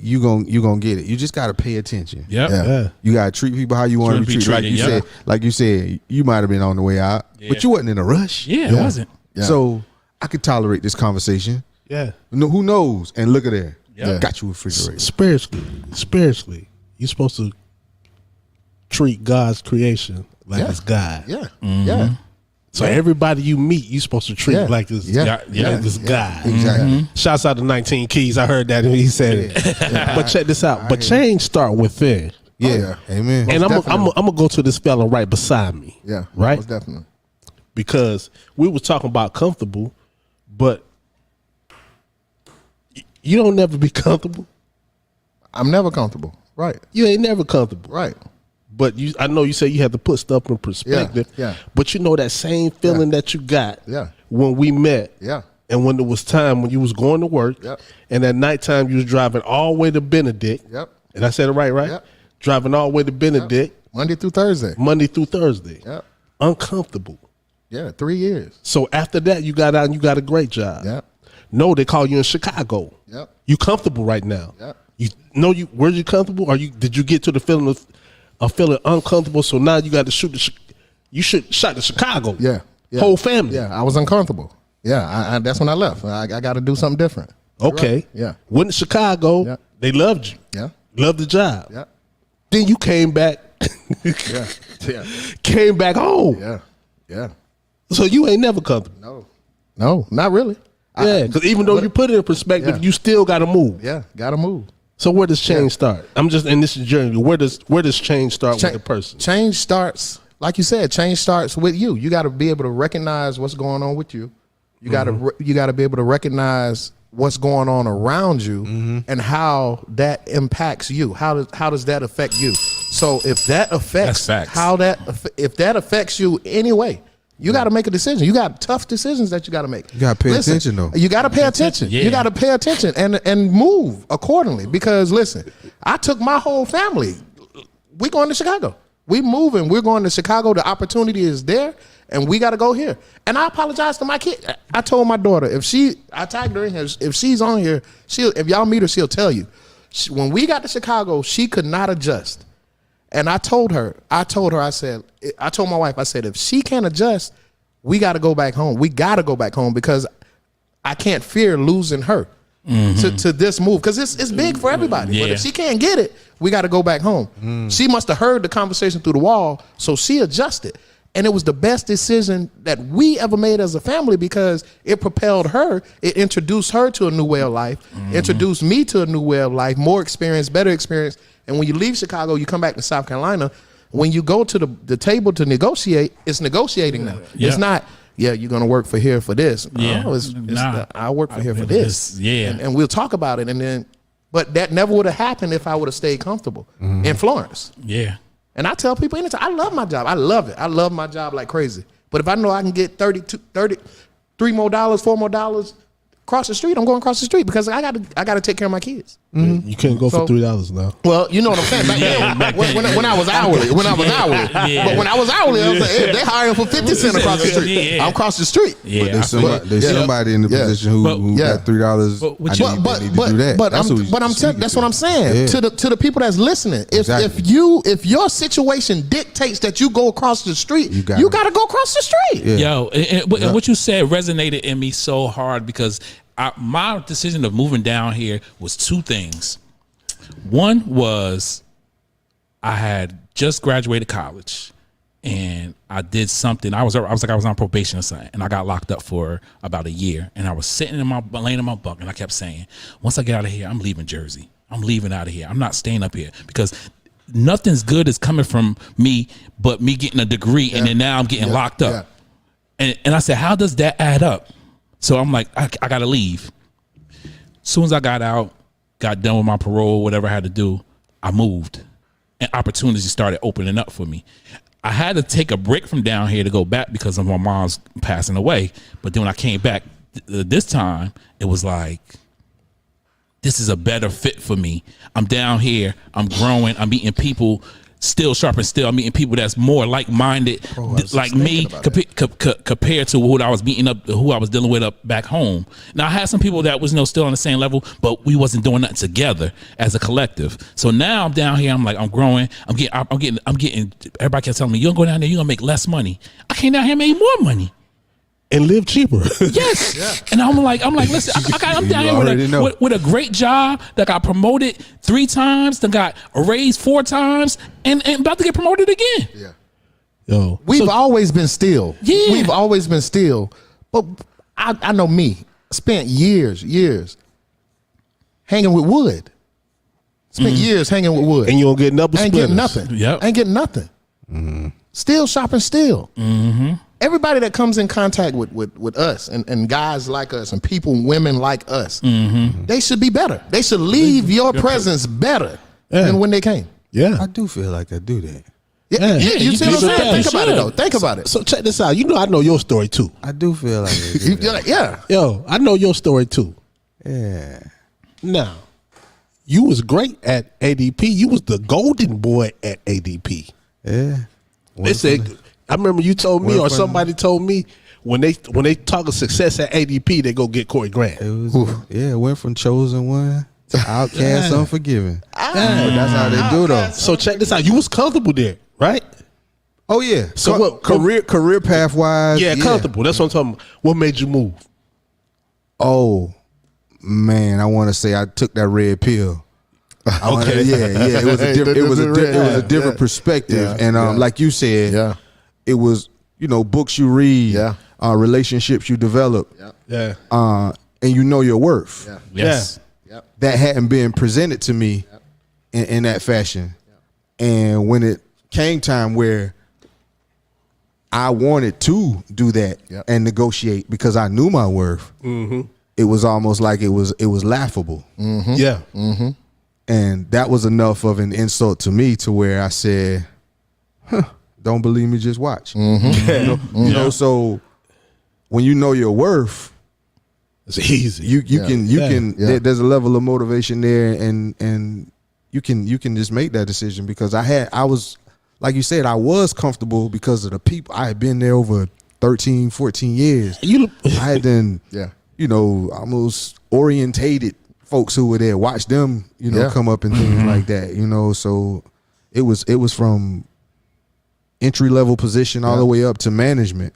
you gonna get it. You just gotta pay attention. Yep. Yeah. You gotta treat people how you want to be treated. Like you said, you might have been on the way out, but you wasn't in a rush. Yeah, it wasn't. Yeah. So I could tolerate this conversation. Yeah. Who knows? And look at there. Yeah. Got you a refrigerator. Spiritually, you're supposed to treat God's creation like it's God. Yeah. Yeah. So everybody you meet, you're supposed to treat like this. Yeah. Like this God. Exactly. Shouts out to 19 Keys. I heard that and he said it. But check this out. But change start within. Yeah. Amen. And I'm definitely. gonna go to this fella right beside me. Yeah. Right. Most definitely. Because we was talking about comfortable, but you don't never be comfortable. I'm never comfortable. Right. You ain't never comfortable. Right. But I know you say you have to put stuff in perspective. Yeah. But you know that same feeling that you got when we met. Yeah. And when there was time when you was going to work. Yep. And at nighttime you was driving all the way to Benedict. Yep. And I said it right? Yep. Driving all the way to Benedict. Monday through Thursday. Monday through Thursday. Yep. Uncomfortable. Yeah. 3 years. So after that you got out and you got a great job. Yep. No, they call you in Chicago. Yep. You comfortable right now. Yep. You know were you comfortable? Or did you get to the feeling of feeling uncomfortable? So now you got to you should shot to Chicago. Yeah. Yeah. Whole family. Yeah, I was uncomfortable. Yeah, I that's when I left. I got to do something different. Okay. Right. Yeah. Went to Chicago. Yeah. They loved you. Yeah. Loved the job. Yeah. Then you came back. Yeah. Yeah. Came back home. Yeah. Yeah. So you ain't never comfortable. No, not really. Yeah, because even though you put it in perspective, Yeah. you still got to move. Yeah, got to move. So where does change start? I'm just in this journey. Where does change start with the person? Change starts, like you said, change starts with you. You got to be able to recognize what's going on with you. You got to you got to be able to recognize what's going on around you and how that impacts you. How does that affect you? So if that affects That's facts. if that affects you anyway, you got to make a decision. You got tough decisions that you got to make. You got to pay attention, though. You got to pay attention. Yeah. You got to pay attention and move accordingly. Because listen, I took my whole family. We going to Chicago. We moving. We're going to Chicago. The opportunity is there, and we got to go here. And I apologize to my kid. I told my daughter I tagged her in here. If she's on here, if y'all meet her, she'll tell you. When we got to Chicago, she could not adjust. And I told her, I told my wife, I said, if she can't adjust, we got to go back home. We got to go back home because I can't fear losing her to this move because it's big for everybody. But Yeah. if she can't get it, we got to go back home. She must have heard the conversation through the wall, so she adjusted. And it was the best decision that we ever made as a family because it propelled her. It introduced her to a new way of life, introduced me to a new way of life, more experience, better experience. And when you leave Chicago, you come back to South Carolina. When you go to the table to negotiate, it's negotiating now. Yeah. It's not, you're going to work for here for this. Yeah. No, Nah. I work for here for this. Yeah. And we'll talk about it. And then, but that never would have happened if I would have stayed comfortable in Florence. Yeah. And I tell people anytime, I love my job. I love it. I love my job like crazy. But if I know I can get $3 more, $4 more across the street, I'm going across the street because I got to take care of my kids. You can't go for $3 now. Well, you know what I'm saying. Back then, when I was hourly, Yeah. But when I was hourly, I was like, hey, they hiring for 50 cents across the street. Yeah. I'm across the street. Yeah. But there's somebody in the position who got $3. But what I you- need to do that. That's what I'm saying Yeah. to the people that's listening. Exactly. If your situation dictates that you go across the street, you got to go across the street. Yeah. Yo, and what you said resonated in me so hard because my decision of moving down here was two things. One was I had just graduated college and I did something. I was on probation or something, and I got locked up for about a year. And I was sitting laying in my bunk, and I kept saying, once I get out of here, I'm leaving Jersey. I'm leaving out of here. I'm not staying up here because nothing's good is coming from me but me getting a degree, and then now I'm getting locked up. And I said, how does that add up? So I'm like, I got to leave. As soon as I got out, got done with my parole, whatever I had to do, I moved. And opportunities started opening up for me. I had to take a break from down here to go back because of my mom's passing away. But then when I came back this time, it was like, this is a better fit for me. I'm down here. I'm growing. I'm meeting people still sharp and still. I'm meeting people that's more like-minded, like me, compared to who I was meeting up, who I was dealing with up back home. Now I had some people that was still on the same level, but we wasn't doing nothing together as a collective. So now I'm down here. I'm like, I'm growing. I'm getting. Everybody kept telling me, you're gonna go down there. You're gonna make less money. I came down here and made more money. And live cheaper. Yes. And I'm like, listen, I'm down here with a great job that got promoted 3 times, that got a raise 4 times, and about to get promoted again. Yeah. Yo, We've always been still. Yeah. We've always been still. But I know me. Spent years hanging with wood. Spent years hanging with wood. and you don't get nothing. Ain't getting nothing. Yep. Ain't getting nothing. Still shopping still. Everybody that comes in contact with us and guys like us and people, women like us, they should be better. They should leave your presence better than when they came. Yeah. I do feel like I do that. Yeah, you see what I'm saying? Think about it though. Think about it. So check this out. You know I know your story too. I do feel like I do You're that. like, yeah. Yo, I know your story too. Yeah. Now, you was great at ADP. You was the golden boy at ADP. Yeah. They said, I remember you told me, or somebody told me, when they talk of success at ADP, they go get Corey Grant. It was, it went from chosen one to outcast, unforgiven. But that's how they do though. So check this out. You was comfortable there, right? Oh yeah. So what- career path wise? Yeah, comfortable. That's what I'm talking about. What made you move? Oh man, I want to say I took that red pill. Okay. It was a different. It was a different perspective, and like you said, it was books you read, relationships you develop, Yeah. and you know your worth. Yes. That hadn't been presented to me in that fashion, and when it came time where I wanted to do that and negotiate because I knew my worth, it was almost like it was laughable. Yeah. And that was enough of an insult to me to where I said, don't believe me, just watch. You know, so when you know your worth, It's easy. you can there's a level of motivation there, and you can just make that decision because I was like you said, I was comfortable because of the people. I had been there over 13, 14 years. I had then almost orientated folks who were there, watch them, come up and things like that, so it was from entry level position all the way up to management.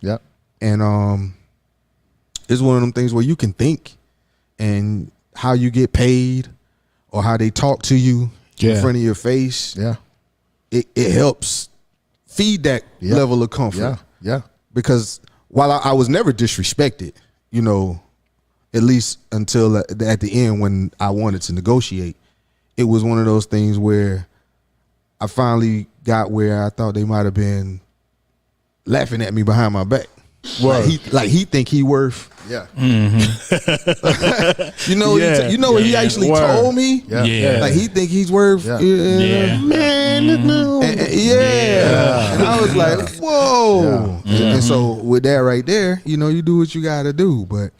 And it's one of them things where you can think and how you get paid or how they talk to you in front of your face. It helps feed that level of comfort. Because while I was never disrespected, at least until at the end when I wanted to negotiate, it was one of those things where I finally got where I thought they might have been laughing at me behind my back. Like he think he worth. What he actually told me. Like he think he's worth. Man. And I was like, whoa. And so with that right there, you do what you got to do. But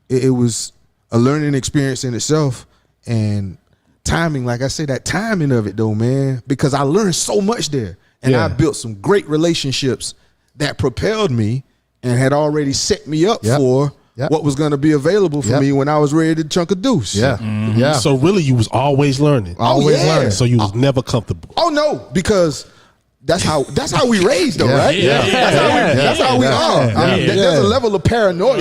it was a learning experience in itself, and timing. Like I say, that timing of it though, man, because I learned so much there, and I built some great relationships that propelled me and had already set me up for what was going to be available for me when I was ready to chunk a deuce. So really, you was always learning. Learning. So you was never comfortable. Oh no, because that's how we raised though, right? That's how we are. There's a level of paranoia.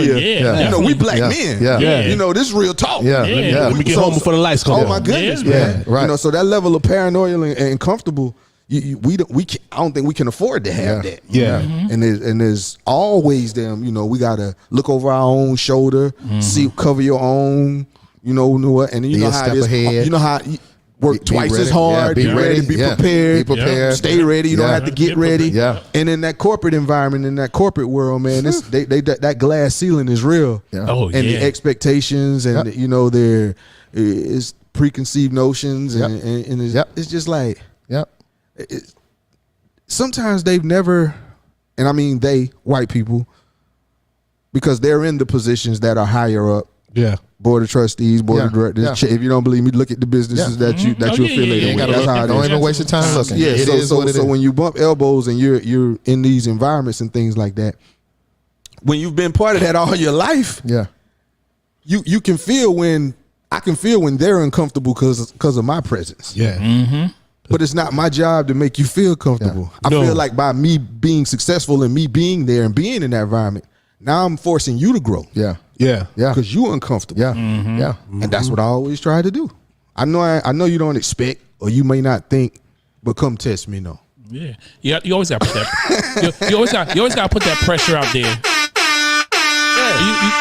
We black men. This is real talk. Let me get home before the lights come on. Oh my goodness, man. Right. So that level of paranoia and comfortable, I don't think we can afford to have that. And there's always them. We gotta look over our own shoulder, cover your own. And then know how it is. Ahead. You know how. Work twice as hard. Be ready. Be prepared. Be prepared. Stay ready. You don't have to get ready. And in that corporate environment, in that corporate world, man, that glass ceiling is real. And the expectations, and there is preconceived notions, and it's just like sometimes they've never, and I mean white people, because they're in the positions that are higher up. Board of trustees, board of directors. If you don't believe me, look at the businesses that you affiliated with. That's how it is. Don't even waste your time looking. So when you bump elbows and you're in these environments and things like that, when you've been part of that all your life, you can feel when they're uncomfortable because of my presence. But it's not my job to make you feel comfortable. I feel like by me being successful and me being there and being in that environment, now I'm forcing you to grow. Because you're uncomfortable. And that's what I always try to do. I know you don't expect, or you may not think, but come test me. No. You always got to put that. you always got to put that pressure out there.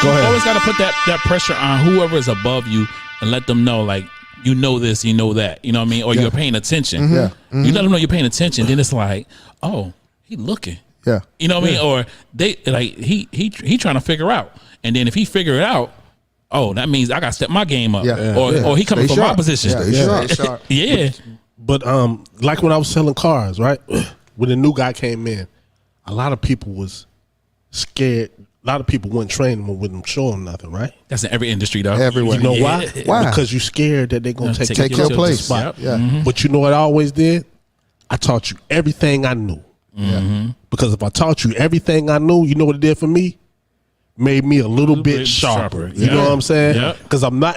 You always got to put that pressure on whoever is above you and let them know, like, you know this, you know that. You know what I mean? Or you're paying attention. You let them know you're paying attention. Then it's like, oh, he looking. You know what I mean? Or they like he trying to figure out. And then if he figure it out, oh, that means I got to step my game up. Or he coming from my position. Stay sharp. But like when I was selling cars, right? When the new guy came in, a lot of people was scared. A lot of people wouldn't train him or wouldn't show him nothing, right? That's in every industry, though. Everywhere. You know why? Because you're scared that they're going to take your place. Spot. But you know what I always did? I taught you everything I knew. Because if I taught you everything I knew, you know what it did for me? Made me a little bit sharper. You know what I'm saying? Because I'm not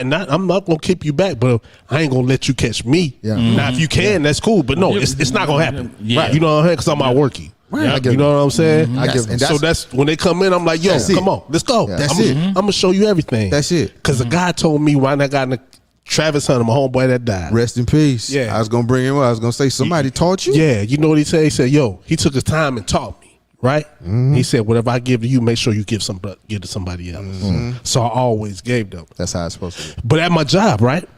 gonna keep you back, but I ain't gonna let you catch me. Now, if you can, that's cool. But no, it's not gonna happen. Right? You know what I'm saying? Because I'm out working. Right. give You know what I'm saying? I give them. So that's when they come in, I'm like, yo, That's it. come on, let's go. That's I'm, it. I'm gonna show you everything. That's it. Because a guy told me when I got in the Travis Hunter, my homeboy that died. Rest in peace. Yeah. I was gonna bring him up. I was gonna say somebody taught you. Yeah, you know what he said? He said, yo, he took his time and taught me, right? He said, whatever I give to you, make sure you give to somebody else. So I always gave them. That's how it's supposed to be. But at my job, right,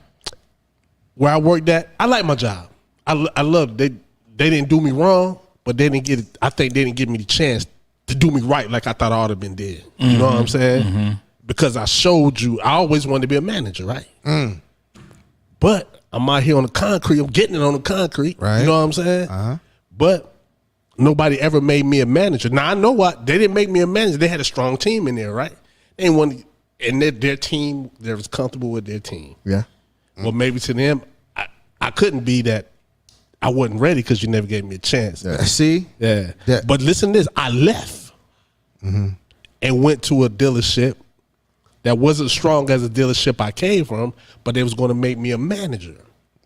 where I worked at, I like my job. I love it. They didn't do me wrong, but they didn't get it. I think they didn't give me the chance to do me right like I thought I ought to have been did. You know what I'm saying? Because I showed you, I always wanted to be a manager, right? But I'm out here on the concrete. I'm getting it on the concrete. Right. You know what I'm saying? But nobody ever made me a manager. Now I know what they didn't make me a manager. They had a strong team in there, right? They didn't want, and their team, they was comfortable with their team. Yeah. Well, maybe to them, I couldn't be that. I wasn't ready because you never gave me a chance. See? Yeah. That- But listen to this. I left and went to a dealership that wasn't strong as a dealership I came from, but they was going to make me a manager.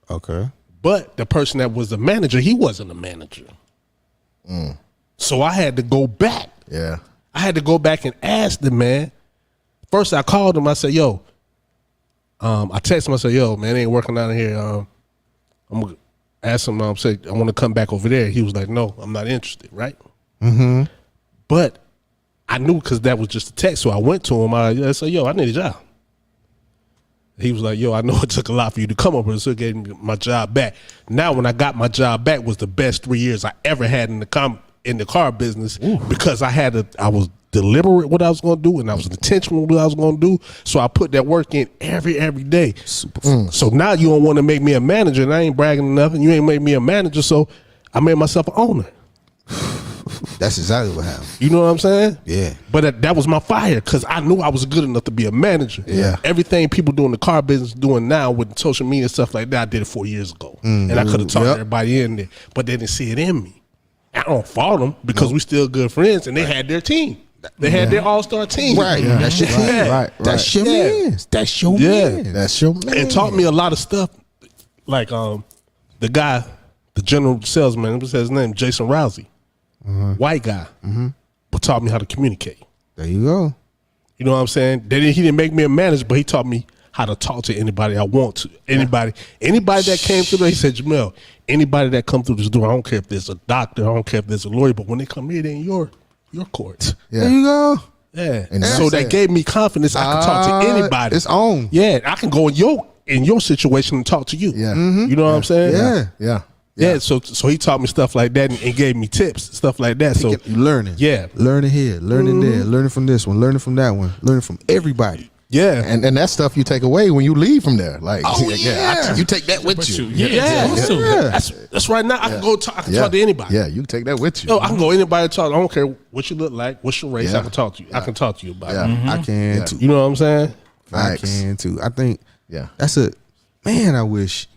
Okay. But the person that was the manager, he wasn't a manager. So I had to go back. Yeah. I had to go back and ask the man. First, I called him. I said, yo, I texted him. I said, yo, man, it ain't working out here. I'm going to ask him, say, I want to come back over there. He was like, no, I'm not interested, right? But I knew because that was just a text. So I went to him. I said, yo, I need a job. He was like, yo, I know it took a lot for you to come over, so it gave me my job back. Now, when I got my job back, was the best 3 years I ever had in the car business because I was deliberate what I was going to do, and I was intentional what I was going to do. So I put that work in every day. So now you don't want to make me a manager, and I ain't bragging or nothing. You ain't make me a manager, so I made myself an owner. That's exactly what happened. You know what I'm saying? Yeah. But that was my fire because I knew I was good enough to be a manager. Yeah. Everything people do in the car business doing now with social media and stuff like that, I did it 4 years ago. And I could have taught everybody in there, but they didn't see it in me. I don't fault them because we still good friends, and they had their team. They had their all-star team. Right. That's your team. Right. That's your man. That's your Yeah. man. That's your man. And taught me a lot of stuff. Like the guy, the general salesman, what's his name? Jason Rousey. White guy. But taught me how to communicate. There you go. You know what I'm saying? He didn't make me a manager, but he taught me how to talk to anybody I want to. Anybody that came through there, he said, Jamel, anybody that come through this door, I don't care if there's a doctor, I don't care if there's a lawyer, but when they come here, they're in your court. Yeah. There you go. Yeah. And So that's that it. gave me confidence. I can talk to anybody. It's on. Yeah, I can go in your situation and talk to you. Yeah. You know what I'm saying? Yeah. Yeah. Yeah, so he taught me stuff like that and gave me tips, stuff like that. So You learning. Yeah. Learning here, learning there, learning from this one, learning from that one, learning from everybody. yeah, And that stuff you take away when you leave from there. Like, you take that with you. yeah. That's right now. I can go talk. I can talk to anybody. Yeah, you can take that with you. Yo, I can go anybody to talk. I don't care what you look like, what's your race. Yeah. I can talk to you. I can talk to you about Yeah. it. I can too. You know what I'm saying? I Facts. can too. I think Yeah. that's a man. I wish.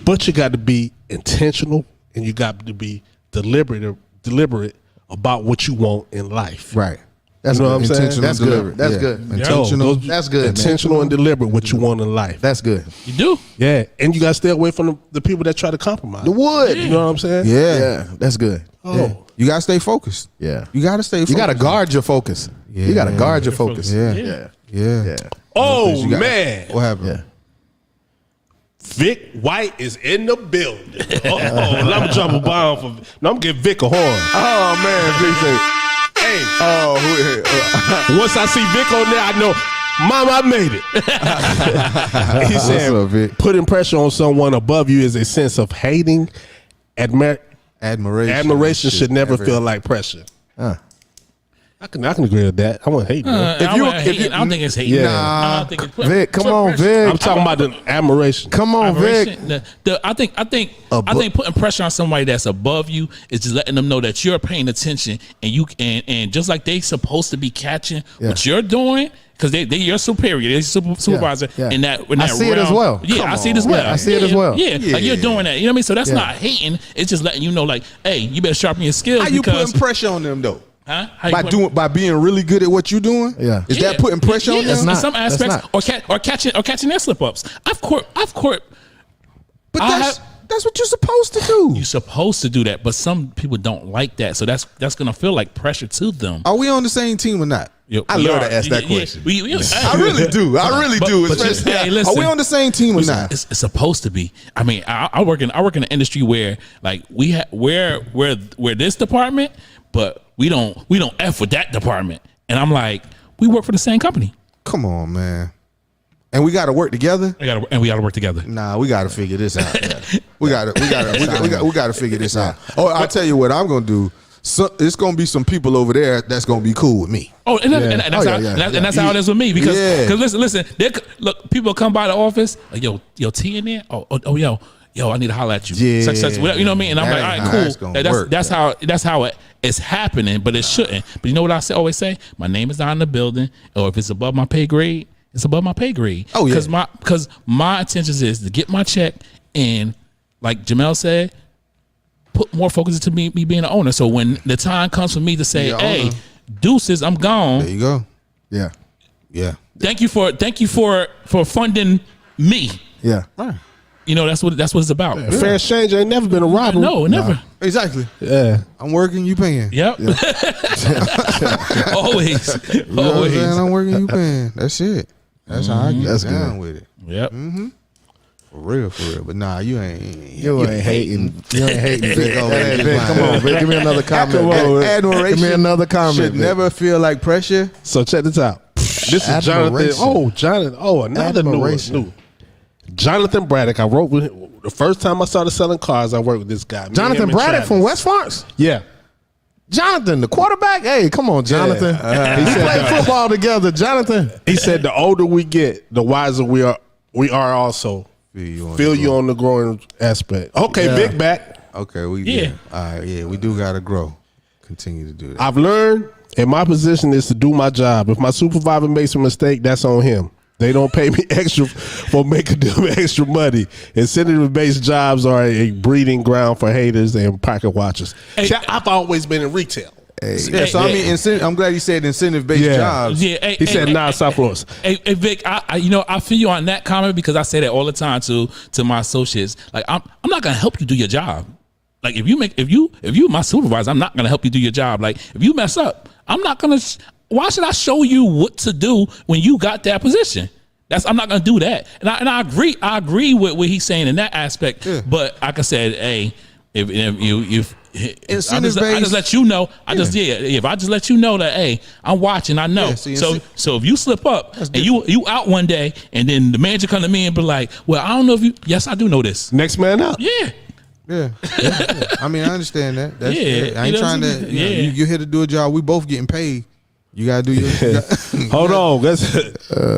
But you got to be intentional and you got to be deliberate about what you want in life. Right. That's You know good. what I'm saying? Intentional. That's deliberate. good. That's Yeah. good. Intentional. That's good, man. Intentional and deliberate what you want in life. That's good. You do. Yeah, and you got to stay away from the people that try to compromise. The wood. You know what I'm saying? Yeah. Yeah, that's good. Oh. You gotta stay focused. Yeah. You gotta stay focused. You got to guard your focus. You got to guard your focus. Yeah. Yeah. Yeah. Yeah. Oh You got- man, What happened? Yeah. Vic White is in the building. Oh, let me drop a bomb for. No, I'm gonna give Vic a horn. Oh man, Big say, Hey, oh, once I see Vic on there, I know, Mom, I made it. He said, up, Vic? putting pressure on someone above you is a sense of hating. admiration. Admiration should never feel like pressure. I can agree with that. I want to hate. I don't think it's hate. Yeah. I don't think it's Vic, come on, Vic. I'm talking about the admiration. Come on, Vic. I think putting pressure on somebody that's above you is just letting them know that you're paying attention and just like they supposed to be catching what you're doing because they your superior, they're supervisor Yeah. in that I see it as well. Yeah, Come I see it as well. Yeah, I see it as well. Yeah, like you're doing that. You know what I mean? So that's Yeah. not hating. It's just letting you know, like, hey, you better sharpen your skills. How you because, putting pressure on them though? huh? How you putting- By being really good at what you're doing? Yeah. Is that putting pressure on Yes, them? in not. some That's aspects, not. or catching their slip ups. I've court. But I that's That's what you're supposed to do. You're supposed to do that, but some people don't like that, so that's gonna feel like pressure to them. Are we on the same team or not? I love to ask that question. I really do. I really do. But Especially, hey, listen, are we on the same team or not? It's supposed to be. I mean, I work in an industry where like we're this department, but we don't F with that department. And I'm like, we work for the same company. Come on, man. And we got to work together. We got to work together. Nah, we got to figure this out. we got to figure this out. Oh, I'll tell you what I'm gonna do. So, it's gonna be some people over there that's gonna be cool with me. Oh, and that's how it is with me because listen, look, people come by the office, like, yo, T in there. Oh, yo, I need to holler at you. Yeah, such, you know what I mean? And I'm like, all right, cool. That's how it's happening, but it shouldn't. But you know what I always say? My name is not in the building, or if it's above my pay grade, it's above my pay grade. Oh yeah, because my intention is to get my check, and like Jamel said, put more focus into me being an owner. So when the time comes for me to say, hey, deuces, I'm gone. There you go. Yeah. Thank you for funding me. Yeah. You know, that's what it's about. Yeah, fair exchange ain't never been a robbery. No, never. Exactly. Yeah. I'm working, you paying. Yep. Always. You know what I'm saying? I'm working, you paying. That's it. That's how I get down with it. Yep. Mm-hmm. For real. But nah, you ain't hating. You ain't hating, Vic. Come on, Vic. Give me another comment. Admiration. Give me another comment. Should never feel like pressure. So check this out. This is Jonathan. Another new. Jonathan Braddock. I wrote with him. The first time I started selling cars, I worked with this guy. Jonathan Braddock from West Farms? Yeah. Jonathan, the quarterback? Hey, come on, Jonathan. He played football together, Jonathan. He said the older we get, the wiser we are also. Feel you on the growing aspect. Okay, big back. Okay, all right, we do gotta grow. Continue to do that. I've learned, and my position is to do my job. If my supervisor makes a mistake, that's on him. They don't pay me extra for making them extra money. Incentive-based jobs are a breeding ground for haters and pocket watchers. Hey, I've always been in retail. I mean, I'm glad he said incentive-based jobs. Yeah, he said South Florida. Hey, Vic, I feel you on that comment because I say that all the time to my associates. Like, I'm not gonna help you do your job. Like, if you my supervisor, I'm not gonna help you do your job. Like, if you mess up, I'm not gonna. Why should I show you what to do when you got that position? I'm not gonna do that. And I agree with what he's saying in that aspect. Yeah. But like I said, hey, if I just let you know, if I just let you know that, hey, I'm watching, I know. So if you slip up and you out one day, and then the manager come to me and be like, well, I don't know if you. Yes, I do know this. Next man out. Yeah. Yeah. I mean, I understand that. That's, I ain't trying to. You're here to do a job. We both getting paid. You gotta do your. Hold on,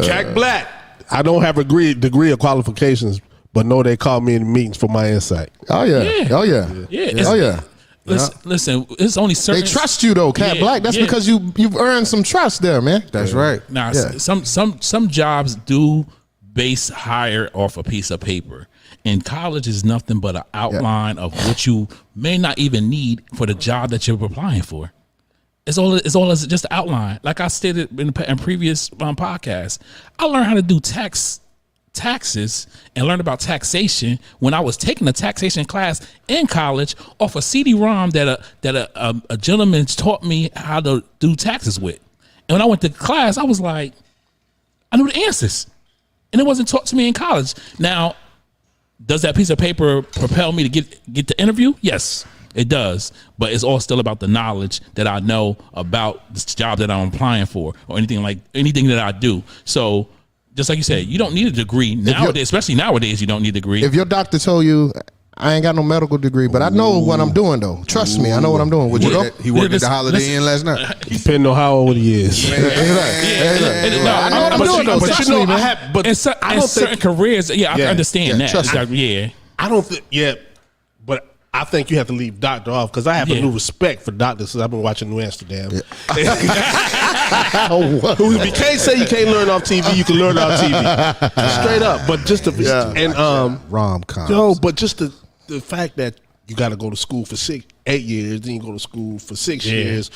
Jack Black. I don't have a degree of qualifications, but know they call me in meetings for my insight. Oh yeah. Listen, it's only certain. They trust you though, Cat Black. That's because you've earned some trust there, man. That's right. Now, some jobs do base hire off a piece of paper. And college is nothing but an outline of what you may not even need for the job that you're applying for. It's all just an outline. Like I stated in previous podcasts, I learned how to do taxes and learned about taxation when I was taking a taxation class in college off a CD-ROM that a gentleman taught me how to do taxes with. And when I went to class, I was like, I knew the answers, and it wasn't taught to me in college. Now, does that piece of paper propel me to get the interview? Yes, it does. But it's all still about the knowledge that I know about this job that I'm applying for, or anything that I do. So, just like you said, you don't need a degree nowadays. Especially nowadays, you don't need a degree. If your doctor told you, I ain't got no medical degree, but I know what I'm doing though. Trust me, I know what I'm doing. Would you go? He worked at the Holiday Inn last night. Depending on how old he is. I know what I'm doing though. Trust me, man. But in certain careers, I can understand that. Trust me. I don't think. But I think you have to leave doctor off because I have a new respect for doctors since I've been watching New Amsterdam. If you can't say you can't learn off TV, you can learn off TV. Straight up. But just rom-com. But just the fact that you got to go to school for 8 years, then you go to school for 6 years.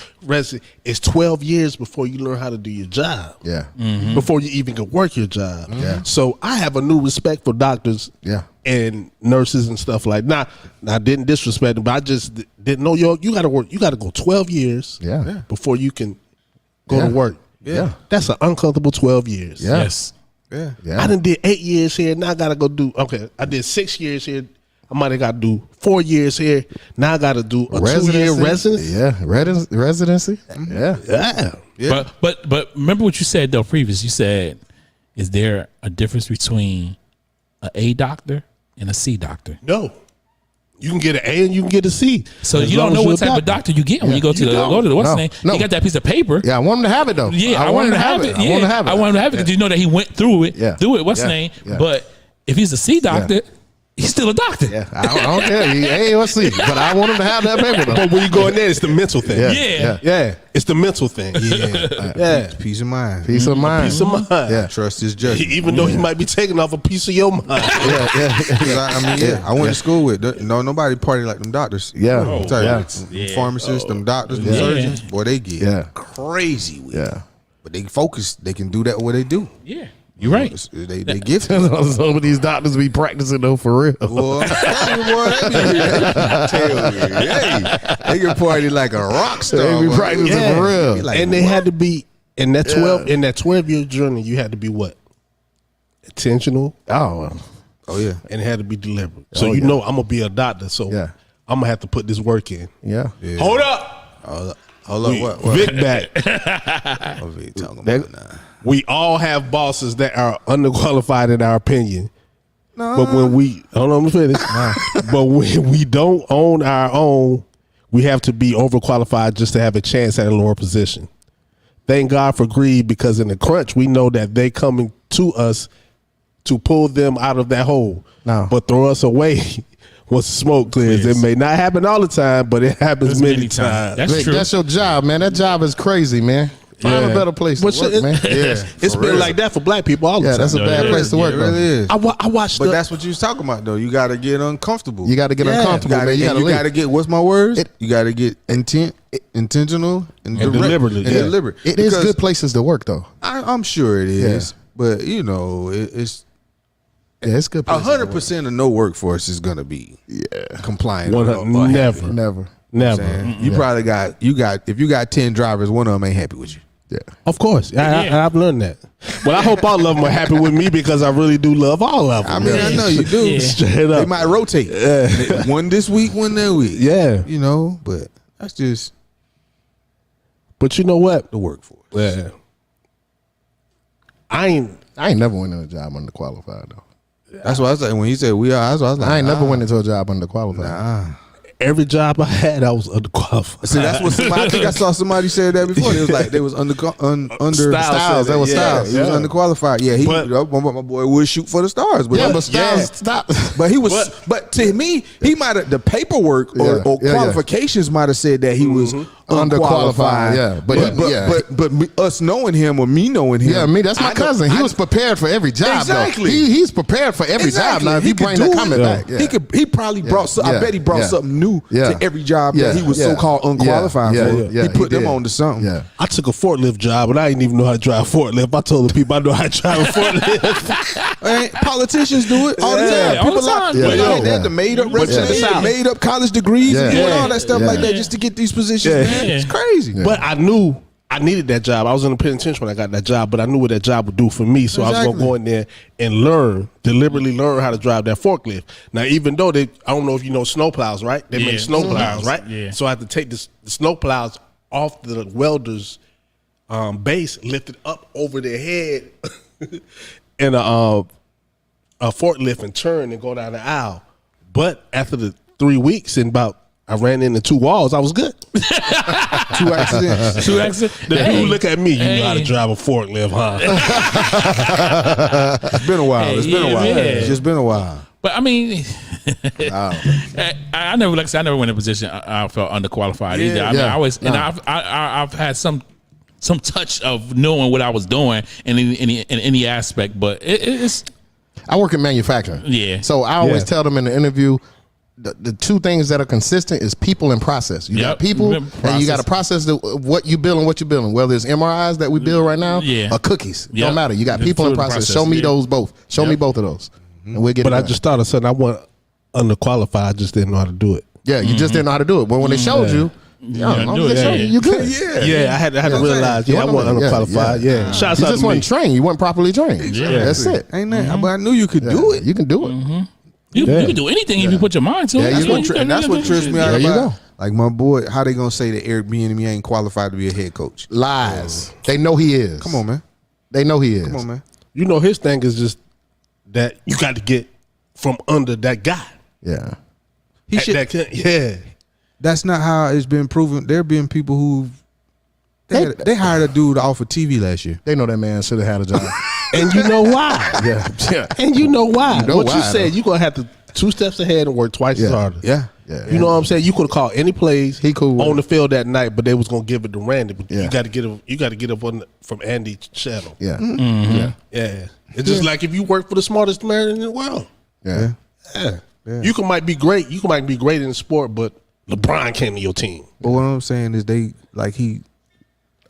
It's 12 years before you learn how to do your job. Yeah. Before you even can work your job. Yeah. So I have a new respect for doctors. Yeah. and nurses and stuff like that. Now I didn't disrespect them, but I just didn't know you got to work. You got to go 12 years before you can go to work. Yeah. That's an uncomfortable 12 years. Yeah. Yes. Yeah. I done did 8 years here. Now I got to go do, I did 6 years here. I might have got to do 4 years here. Now I got to do a 2-year residency. Yeah, residency. Yeah. Yeah. But remember what you said though previous. You said, is there a difference between an A doctor and a C doctor? No. You can get an A and you can get a C. So As you long don't know as what you're a type of doctor you get when you go to what's his name? No. You got that piece of paper. Yeah, I want him to have it though. Yeah, I want him to have it. I want him to have it. I want him to have it because you know that he went through it. Yeah. Through it. What's his Yeah. name? Yeah. But if he's a C doctor, he's still a doctor. Yeah, I don't care. Hey, let's see. But I want him to have that paper though. But when you go in there, it's the mental thing. Yeah. It's the mental thing. Yeah. Peace of mind. Peace of mind. Peace of mind. Yeah. Trust his judgment. Even though he might be taking off a piece of your mind. I went to school with nobody party like them doctors. Yeah. I'm telling Yeah. you, them pharmacists, them doctors, them surgeons, boy, they get crazy with it. Yeah. But they focus. They can do that what they do. Yeah. You're right. They give. Some of these doctors be practicing though for real. Boy, I'm telling you, boy, they can party like a rock star. They be boy. practicing for real. Like, And they had to be in that 12-year journey, you had to be what? Intentional, Oh, oh yeah. and it had to be deliberate. So Oh, you yeah. know I'm gonna be a doctor, so Yeah. I'm gonna have to put this work in. yeah. Hold up. Hold up, what? Vic back. What are you talking about now? We all have bosses that are underqualified in our opinion. But when we hold on, let me finish. But when we don't own our own, we have to be overqualified just to have a chance at a lower position. Thank God for greed, because in the crunch we know that they coming to us to pull them out of that hole. No. But throw us away once the smoke clears. It may not happen all the time, but it happens many times. That's Vic, true. that's your job, man. That job is crazy, man. Find a better place to work, man. It's been like that for black people all the time. That's a bad place to work, It really is. I watched But that's what you was talking about, though. You got to get uncomfortable. You got to get uncomfortable, man. You got to get, what's my words? You got to get intentional and deliberate. And Yeah. deliberate. It is Because good places to work, though. I'm sure it is. But, you know, it's Yeah, it's good. places to work. 100% of no workforce is going to be compliant. Never. Never. You probably if you got 10 drivers, one of them ain't happy with you. Yeah. Of course. I've learned that. Well, I hope all of them are happy with me, because I really do love all of them. I mean, I know you do. Yeah. Straight They up. might rotate. One this week, one that week. Yeah. You know, but that's just But you know what? the workforce. Yeah. I ain't never went into a job underqualified though. That's what I was like when he said we are. That's what I was like. I ain't never went into a job underqualified. every job I had, I was underqualified. See, that's what somebody. I think I saw somebody say that before. It was like they was under Styles. That was Styles. He was underqualified. Yeah, my boy would shoot for the stars. But Yeah, but Styles stop. But he was. But to me, he might have the paperwork or qualifications might have said that he was underqualified. Yeah, but us knowing him or me knowing him. Yeah, me. That's my cousin. He was prepared for every job. Exactly. Though. He's prepared for every job. Now, if you bring that comment back, he probably brought. I bet he brought something new to every job that he was so called unqualified for. He put them on to something. Yeah. I took a forklift job, and I didn't even know how to drive a forklift. I told the people I know how to drive a forklift. Politicians do it all the time. all the People time. like that, the made up resumes, made up college degrees, and doing all that stuff like that just to get these positions. Man, it's crazy. But I knew I needed that job. I was in the penitentiary when I got that job, but I knew what that job would do for me. So I was going to go in there and deliberately learn how to drive that forklift. Now, even though I don't know if you know snowplows, right? They make snowplows, right? Yeah. So I had to take the snowplows off the welder's base, lift it up over their head in a forklift and turn and go down the aisle. But after the 3 weeks and I ran into 2 walls, I was good. 2 accidents. 2 accidents. The dude look at me, you know how to drive a forklift, huh? It's been a while. It's been a while. Yeah. It's just been a while. But I mean, I never, like I said, I never went in a position I felt underqualified either. I mean, I always, and I've had some touch of knowing what I was doing in any aspect, but it's. I work in manufacturing. Yeah. So I always tell them in the interview, the two things that are consistent is people and process. You got people and you got to process what you building, whether it's MRIs that we build right now or cookies. Don't matter. You got people and process. Show me those both. Show me both of those. and we'll get But it I done. just thought of something. I want underqualified. I just didn't know how to do it. Yeah, you just didn't know how to do it. But when they showed you, Yeah, yeah, do it, they showed yeah. you good. Yeah, I had to realize. Yeah, I wasn't underqualified. Yeah, shout You out just to me. wasn't trained. You weren't properly trained. Yeah. That's it. Ain't that? But I knew you could do it. You can do it. You can do anything if you put your mind to it. Yeah, That's you what can you And that's what trips me out There you about. go. Like my boy, how they gonna say that Eric Bieniemy ain't qualified to be a head coach? Lies. They know he is. Come on, man. They know he is. Come on, man. You know, his thing is just that you got to get from under that guy. Yeah. He should. Yeah. That's not how it's been proven. There been people who they hired a dude off of TV last year. They know that man should have had a job. And you know why? yeah. And you know why? You know what why, you said, though. you're going to have to 2 steps ahead and work twice as hard. Yeah. Yeah. You know what I'm saying? You could have called any plays He cool with on it. the field that night, but they was gonna give it to Randy. But Yeah. you got to get up on from Andy's channel. Yeah. Yeah. It's just like if you work for the smartest man in the world. Yeah. Yeah. You might be great. You might be great in the sport, but LeBron came to your team. But what I'm saying is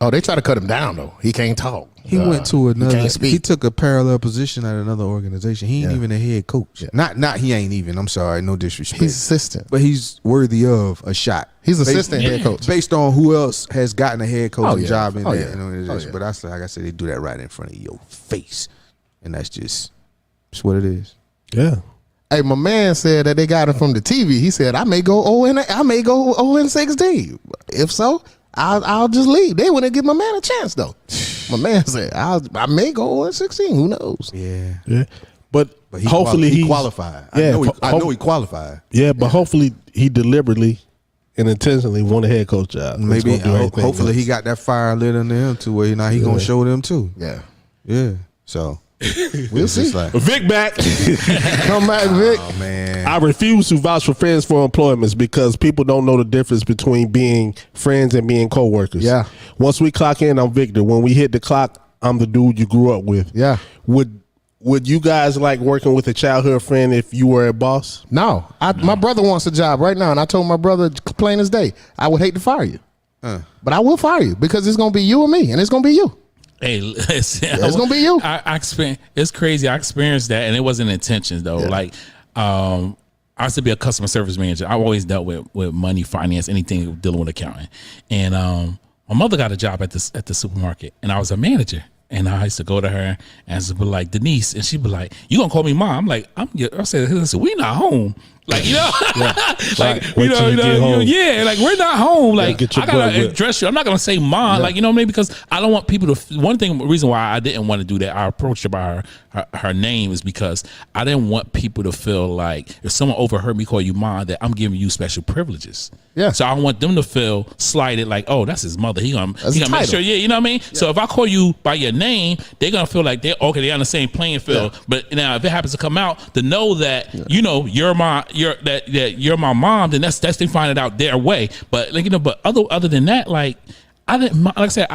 Oh, they try to cut him down though. He can't talk. he went to another. can't speak. He took a parallel position at another organization. He ain't even a head coach. Yeah. Not he ain't even. I'm sorry, no disrespect. He's assistant. but he's worthy of a shot. He's assistant head coach. Based on who else has gotten a head coaching yeah. job in Oh, that yeah. organization. Oh, yeah. But that's like I said, they do that right in front of your face, and that's just what it is. Yeah. Hey, my man said that they got him from the TV. He said, I may go 0-16. If so, I'll just leave. They wouldn't give my man a chance though. My man said, I may go 0-16. Who knows? Yeah, Yeah. But he hopefully he he's- qualified. Yeah, I know he qualified. Yeah, but hopefully he deliberately and intentionally won a head coach job. He's Maybe gonna do everything hopefully he else. got that fire lit under him too, where he gonna show them too. Yeah. Yeah, so We'll see. just like, Vic back. Come back, Vic. oh man, I refuse to vouch for friends for employments because people don't know the difference between being friends and being coworkers. Yeah. Once we clock in, I'm Victor. When we hit the clock, I'm the dude you grew up with. Yeah. Would you guys like working with a childhood friend if you were a boss? No, my brother wants a job right now, and I told my brother plain as day, I would hate to fire you, but I will fire you because it's gonna be you and me, and it's gonna be you. Hey, listen, It's gonna be you. I experienced. It's crazy. I experienced that, and it wasn't intentions though. Yeah. Like, I used to be a customer service manager. I always dealt with money, finance, anything dealing with accounting. And my mother got a job at the supermarket, and I was a manager. And I used to go to her and she'd be like, Denise, and she'd be like, "You gonna call me mom?" I'm like, I said, "Listen, we not home." Like, you know, like, Wait till you get home. yeah, like we're not home. Like, get your I gotta butt whipped. address you. I'm not gonna say mom, like, you know what I mean? Because I don't want people to. One reason why I didn't want to do that, I approached her by her name, is because I didn't want people to feel like if someone overheard me call you mom, that I'm giving you special privileges. Yeah. So I want them to feel slighted, like, oh, that's his mother. He gonna a make title. sure, yeah, you know what I mean? So if I call you by your name, they're gonna feel like they're on the same playing field. Yeah. But now if it happens to come out, to know that you know you're my mom, then that's they find it out their way. But like, you know, but other than that, like I didn't, like I said,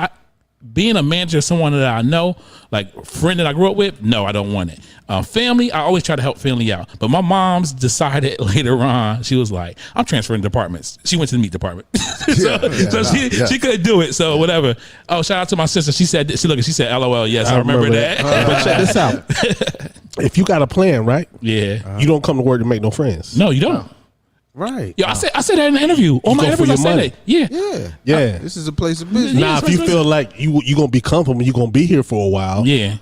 being a manager of someone that I know, like a friend that I grew up with, no, I don't want it. Family, I always try to help family out. But my mom's decided later on, she was like, I'm transferring departments. She went to the meat department. She couldn't do it. So whatever. Oh, shout out to my sister. She said LOL. Yes, I remember that. But check this out. If you got a plan, right? Yeah. You don't come to work to make no friends. No, you don't. right? Yo, I said that in the interview. On my go for interviews, I your said money. that. Yeah. Yeah, Yeah. This is a place of business. Now, if you feel like you gonna be comfortable, you gonna be here for a while. Yeah.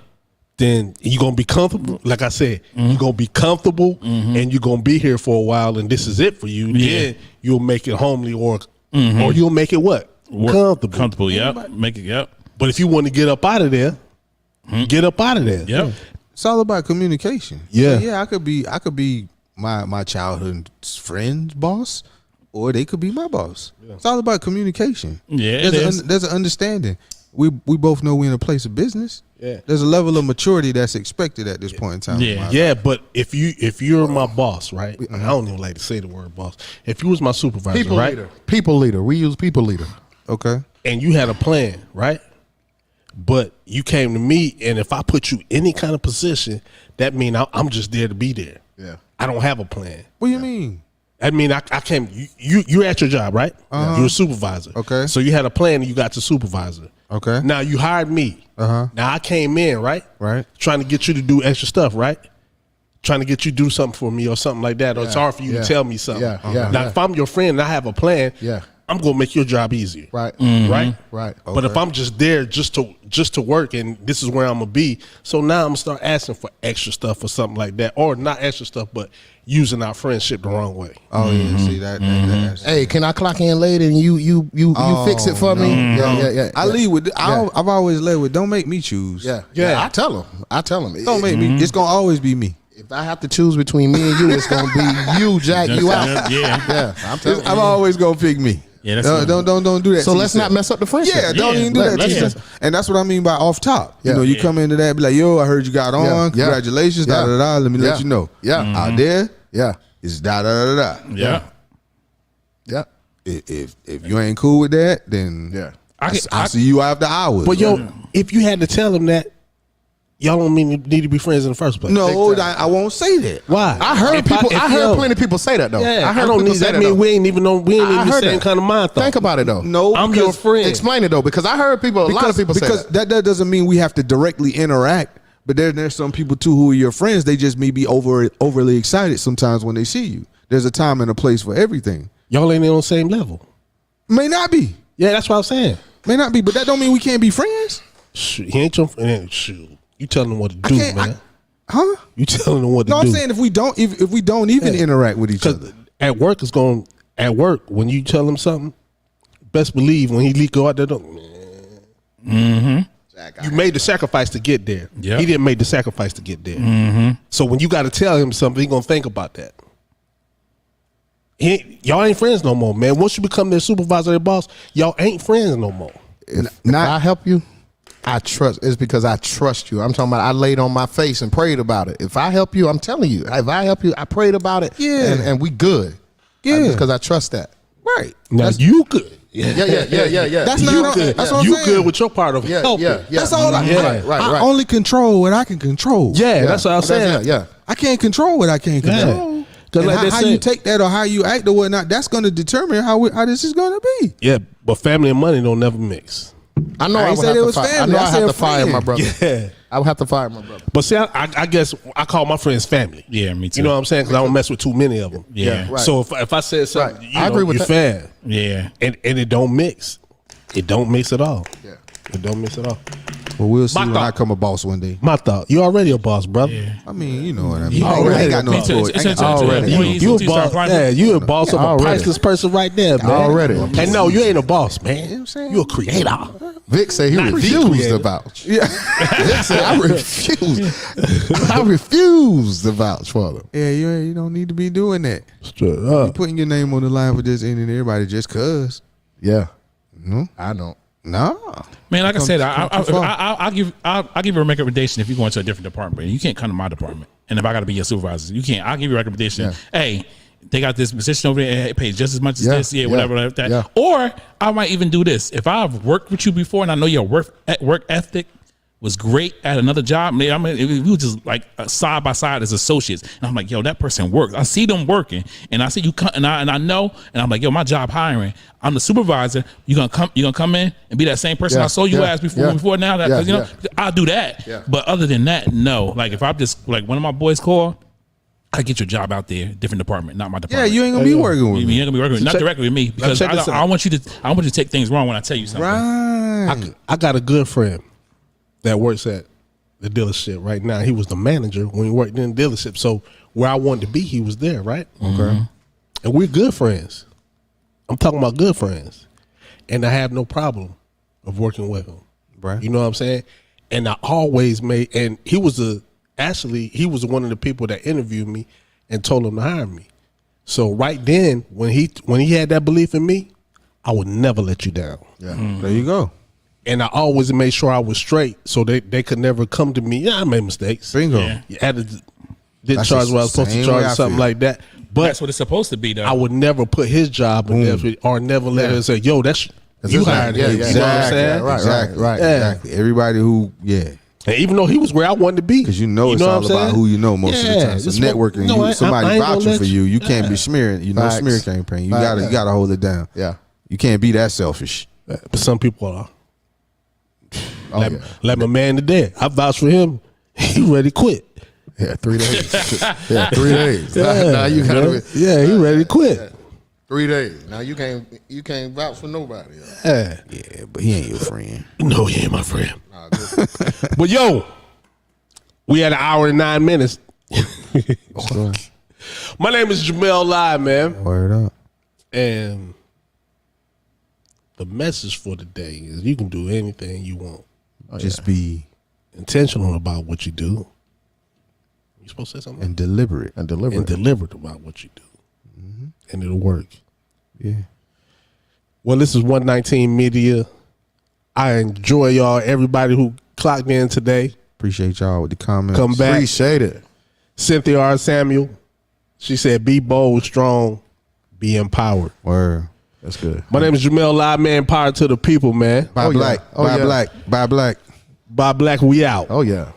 Then you gonna be comfortable. Like I said, you gonna be comfortable, and you gonna be here for a while, and this is it for you. Yeah. Then you'll make it homely, or you'll make it what comfortable. Comfortable. Yep. Make it. Yep. But if you want to get up out of there, get up out of there. Yep. It's all about communication. Yeah. So, yeah. I could be my childhood friend's boss, or they could be my boss. It's all about communication. Yeah, there's an understanding. We both know we're in a place of business. Yeah. There's a level of maturity that's expected at this point in time. Yeah. Yeah, but if you're my boss, right? I don't even like to say the word boss. If you was my supervisor, People right? leader. People leader. We use people leader. Okay. And you had a plan, right? But you came to me, and if I put you any kind of position, that mean I'm just there to be there. Yeah. I don't have a plan. What do you mean? I mean, I came. You're at your job, right? You're a supervisor. Okay. So you had a plan, and you got to supervisor. Okay. Now you hired me. Uh-huh. Now I came in, right? Right. Trying to get you to do extra stuff, right? trying to get you to do something for me or something like that, or it's hard for you to tell me something. Now, if I'm your friend and I have a plan, I'm gonna make your job easier. Right. Right. Right. But if I'm just there just to work and this is where I'm gonna be, so now I'm gonna start asking for extra stuff or something like that, or not extra stuff, but using our friendship the wrong way. Oh yeah, see that. Hey, can I clock in late and you fix it for me? Yeah. I lead with. I've always led with. Don't make me choose. Yeah. I tell him. Don't make me. It's gonna always be me. If I have to choose between me and you, it's gonna be you, Jack. You out. Yeah. I'm telling you. I'm always gonna pick me. Yeah, that's don't do that. So to let's yourself. not mess up the friendship. Yeah, don't even do that. To yourself. And that's what I mean by off top. You know, you come into that, be like, yo, I heard you got on. Congratulations. Da da da. Let me let you know. Yeah. Out there. Yeah. It's da da da da. Yeah. If you ain't cool with that, then I see you after hours. But if you had to tell them that, y'all don't need to be friends in the first place. No, I won't say that. Why? I heard plenty of people say that though. Yeah, I heard don't people need say that. Mean we ain't even on. We ain't even the heard same that. kind of mind thought. Think about it though. No, I'm your friend. Explain it though, because I heard a lot of people say because that. that doesn't mean we have to directly interact. But there's some people too who are your friends. They just may be overly excited sometimes when they see you. There's a time and a place for everything. Y'all ain't on the same level. May not be. Yeah, that's what I'm saying. May not be, but that don't mean we can't be friends. Shoot, he ain't your friend. Shoot, you telling him what to do, man. Huh? You telling them what to do. No, I'm saying if we don't even interact with each other. At work when you tell him something, best believe when he go out there, you made the sacrifice to get there. Yep. He didn't make the sacrifice to get there. So when you got to tell him something, he gonna think about that. Y'all ain't friends no more, man. Once you become their supervisor, their boss, y'all ain't friends no more. If I help you, I trust. It's because I trust you. I'm talking about I laid on my face and prayed about it. If I help you, I'm telling you. If I help you, I prayed about it. Yeah. And we good. Yeah. Because I trust that. Right. Now you good. Yeah. That's You not. good. That's what I'm You saying. good with your part of helping. That's all. Right. I only control what I can control. Yeah, that's what I'm saying. Yeah. I can't control what I can't control. Because And like how you take that or how you act or whatnot, that's going to determine how this is going to be. Yeah, but family and money don't never mix. I know I I ain't would say have it to was fire. I family. know I I said have to fire friend. my brother. Yeah. I would have to fire my brother. But see, I guess I call my friends family. Yeah, me too. You know what I'm saying? Because I don't mess with too many of them. Yeah. Right. So if I said something, Right. you I know, agree with you're that. fan. Yeah. And it don't mix. It don't mix at all. Yeah. It don't mix at all. Well, we'll see My when thought. I come a boss one day. My thought. You already a boss, brother. Yeah. I mean, you know what I mean. You already I ain't got no Me too. employees. I ain't got no already. employees. You a Start boss. applying. Yeah, you a boss of a Already. priceless person right there, man. Already. And no, you ain't a boss, man. You a creator. Vic said he refused to vouch. Yeah. Vic said I refuse. I refuse to vouch for them. Yeah, you don't need to be doing that. Straight You up. putting your name on the line for this and everybody just cause. Yeah. No, I don't. no. Man, like I said, come too far. I'll give you a recommendation if you go into a different department. You can't come to my department, and if I got to be your supervisor, you can't. I'll give you a recommendation. Yeah. Hey, they got this position over there. It pays just as much as Yeah, this. Yeah, yeah, whatever like that. yeah. Or I might even do this. If I've worked with you before and I know your work ethic was great at another job. I mean, we were just like side by side as associates, and I'm like, yo, that person works. I see them working, and I see you come, and I know, and I'm like, yo, my job hiring. I'm the supervisor. You gonna come in and be that same person Yeah, I saw you yeah, as before. yeah. Before now, that Yeah, 'cause, you know, yeah. I'll do that. Yeah. But other than that, no. Like if I'm just like one of my boys call, I get your job out there, different department, not my Yeah, department. you ain't gonna be working with You me. ain't gonna be working with, not check- directly with me because check this I out. want you to take things wrong when I tell you something. Right. I got a good friend that works at the dealership right now. He was the manager when he worked in the dealership. So where I wanted to be, he was there, right? Okay. And we're good friends. I'm talking about good friends. And I have no problem of working with him. Right. You know what I'm saying? And I always made, and he was one of the people that interviewed me and told him to hire me. So right then, when he had that belief in me, I would never let you down. Yeah. There you go. And I always made sure I was straight, so they could never come to me. Yeah, I made mistakes. Bingo. Yeah. You didn't That's charge the what I was supposed to same charge way or I something feel. like that. But That's what it's supposed to be, though. I would never put his job in jeopardy or never let her say, "Yo, that's you it's hired like- him." yeah, You know what I'm saying? Right, Exactly. right. Yeah. Exactly. Everybody who, yeah. And even though he was where I wanted to be, Because you know it's what all I'm about saying? who you know most of the time. So this one- networking, no, I somebody ain't gonna vouching let for you, you can't be smearing. You know, Facts. smear campaign. You Facts. gotta hold it down. Yeah. You can't be that selfish. But some people are. Oh, like, yeah. like my man today, I vouched for him. He ready to quit. Yeah, 3 days. Yeah, 3 days. Now you gotta. Yeah, he ready to quit. 3 days. Now you can't vouch for nobody. Yeah. Yeah, but he ain't your friend. No, he ain't my friend. But yo, we had an hour and 9 minutes. My name is Jamel Live, man. Word up. And the message for today is you can do anything you want. Just be Intentional about what you do. You supposed to say something? and deliberate. And deliver. And deliberate about what you do. And it'll work. Yeah. Well, this is 119 Media. I enjoy y'all, everybody who clocked in today. Appreciate y'all with the comments. Come back. Appreciate it. Cynthia R. Samuel. She said, be bold, strong, be empowered. Word. That's good. My name is Jamel Live, man. Power to the people, man. Buy Oh, yeah. black. Oh, Buy yeah. black. Buy black. By Black, we out. Oh yeah.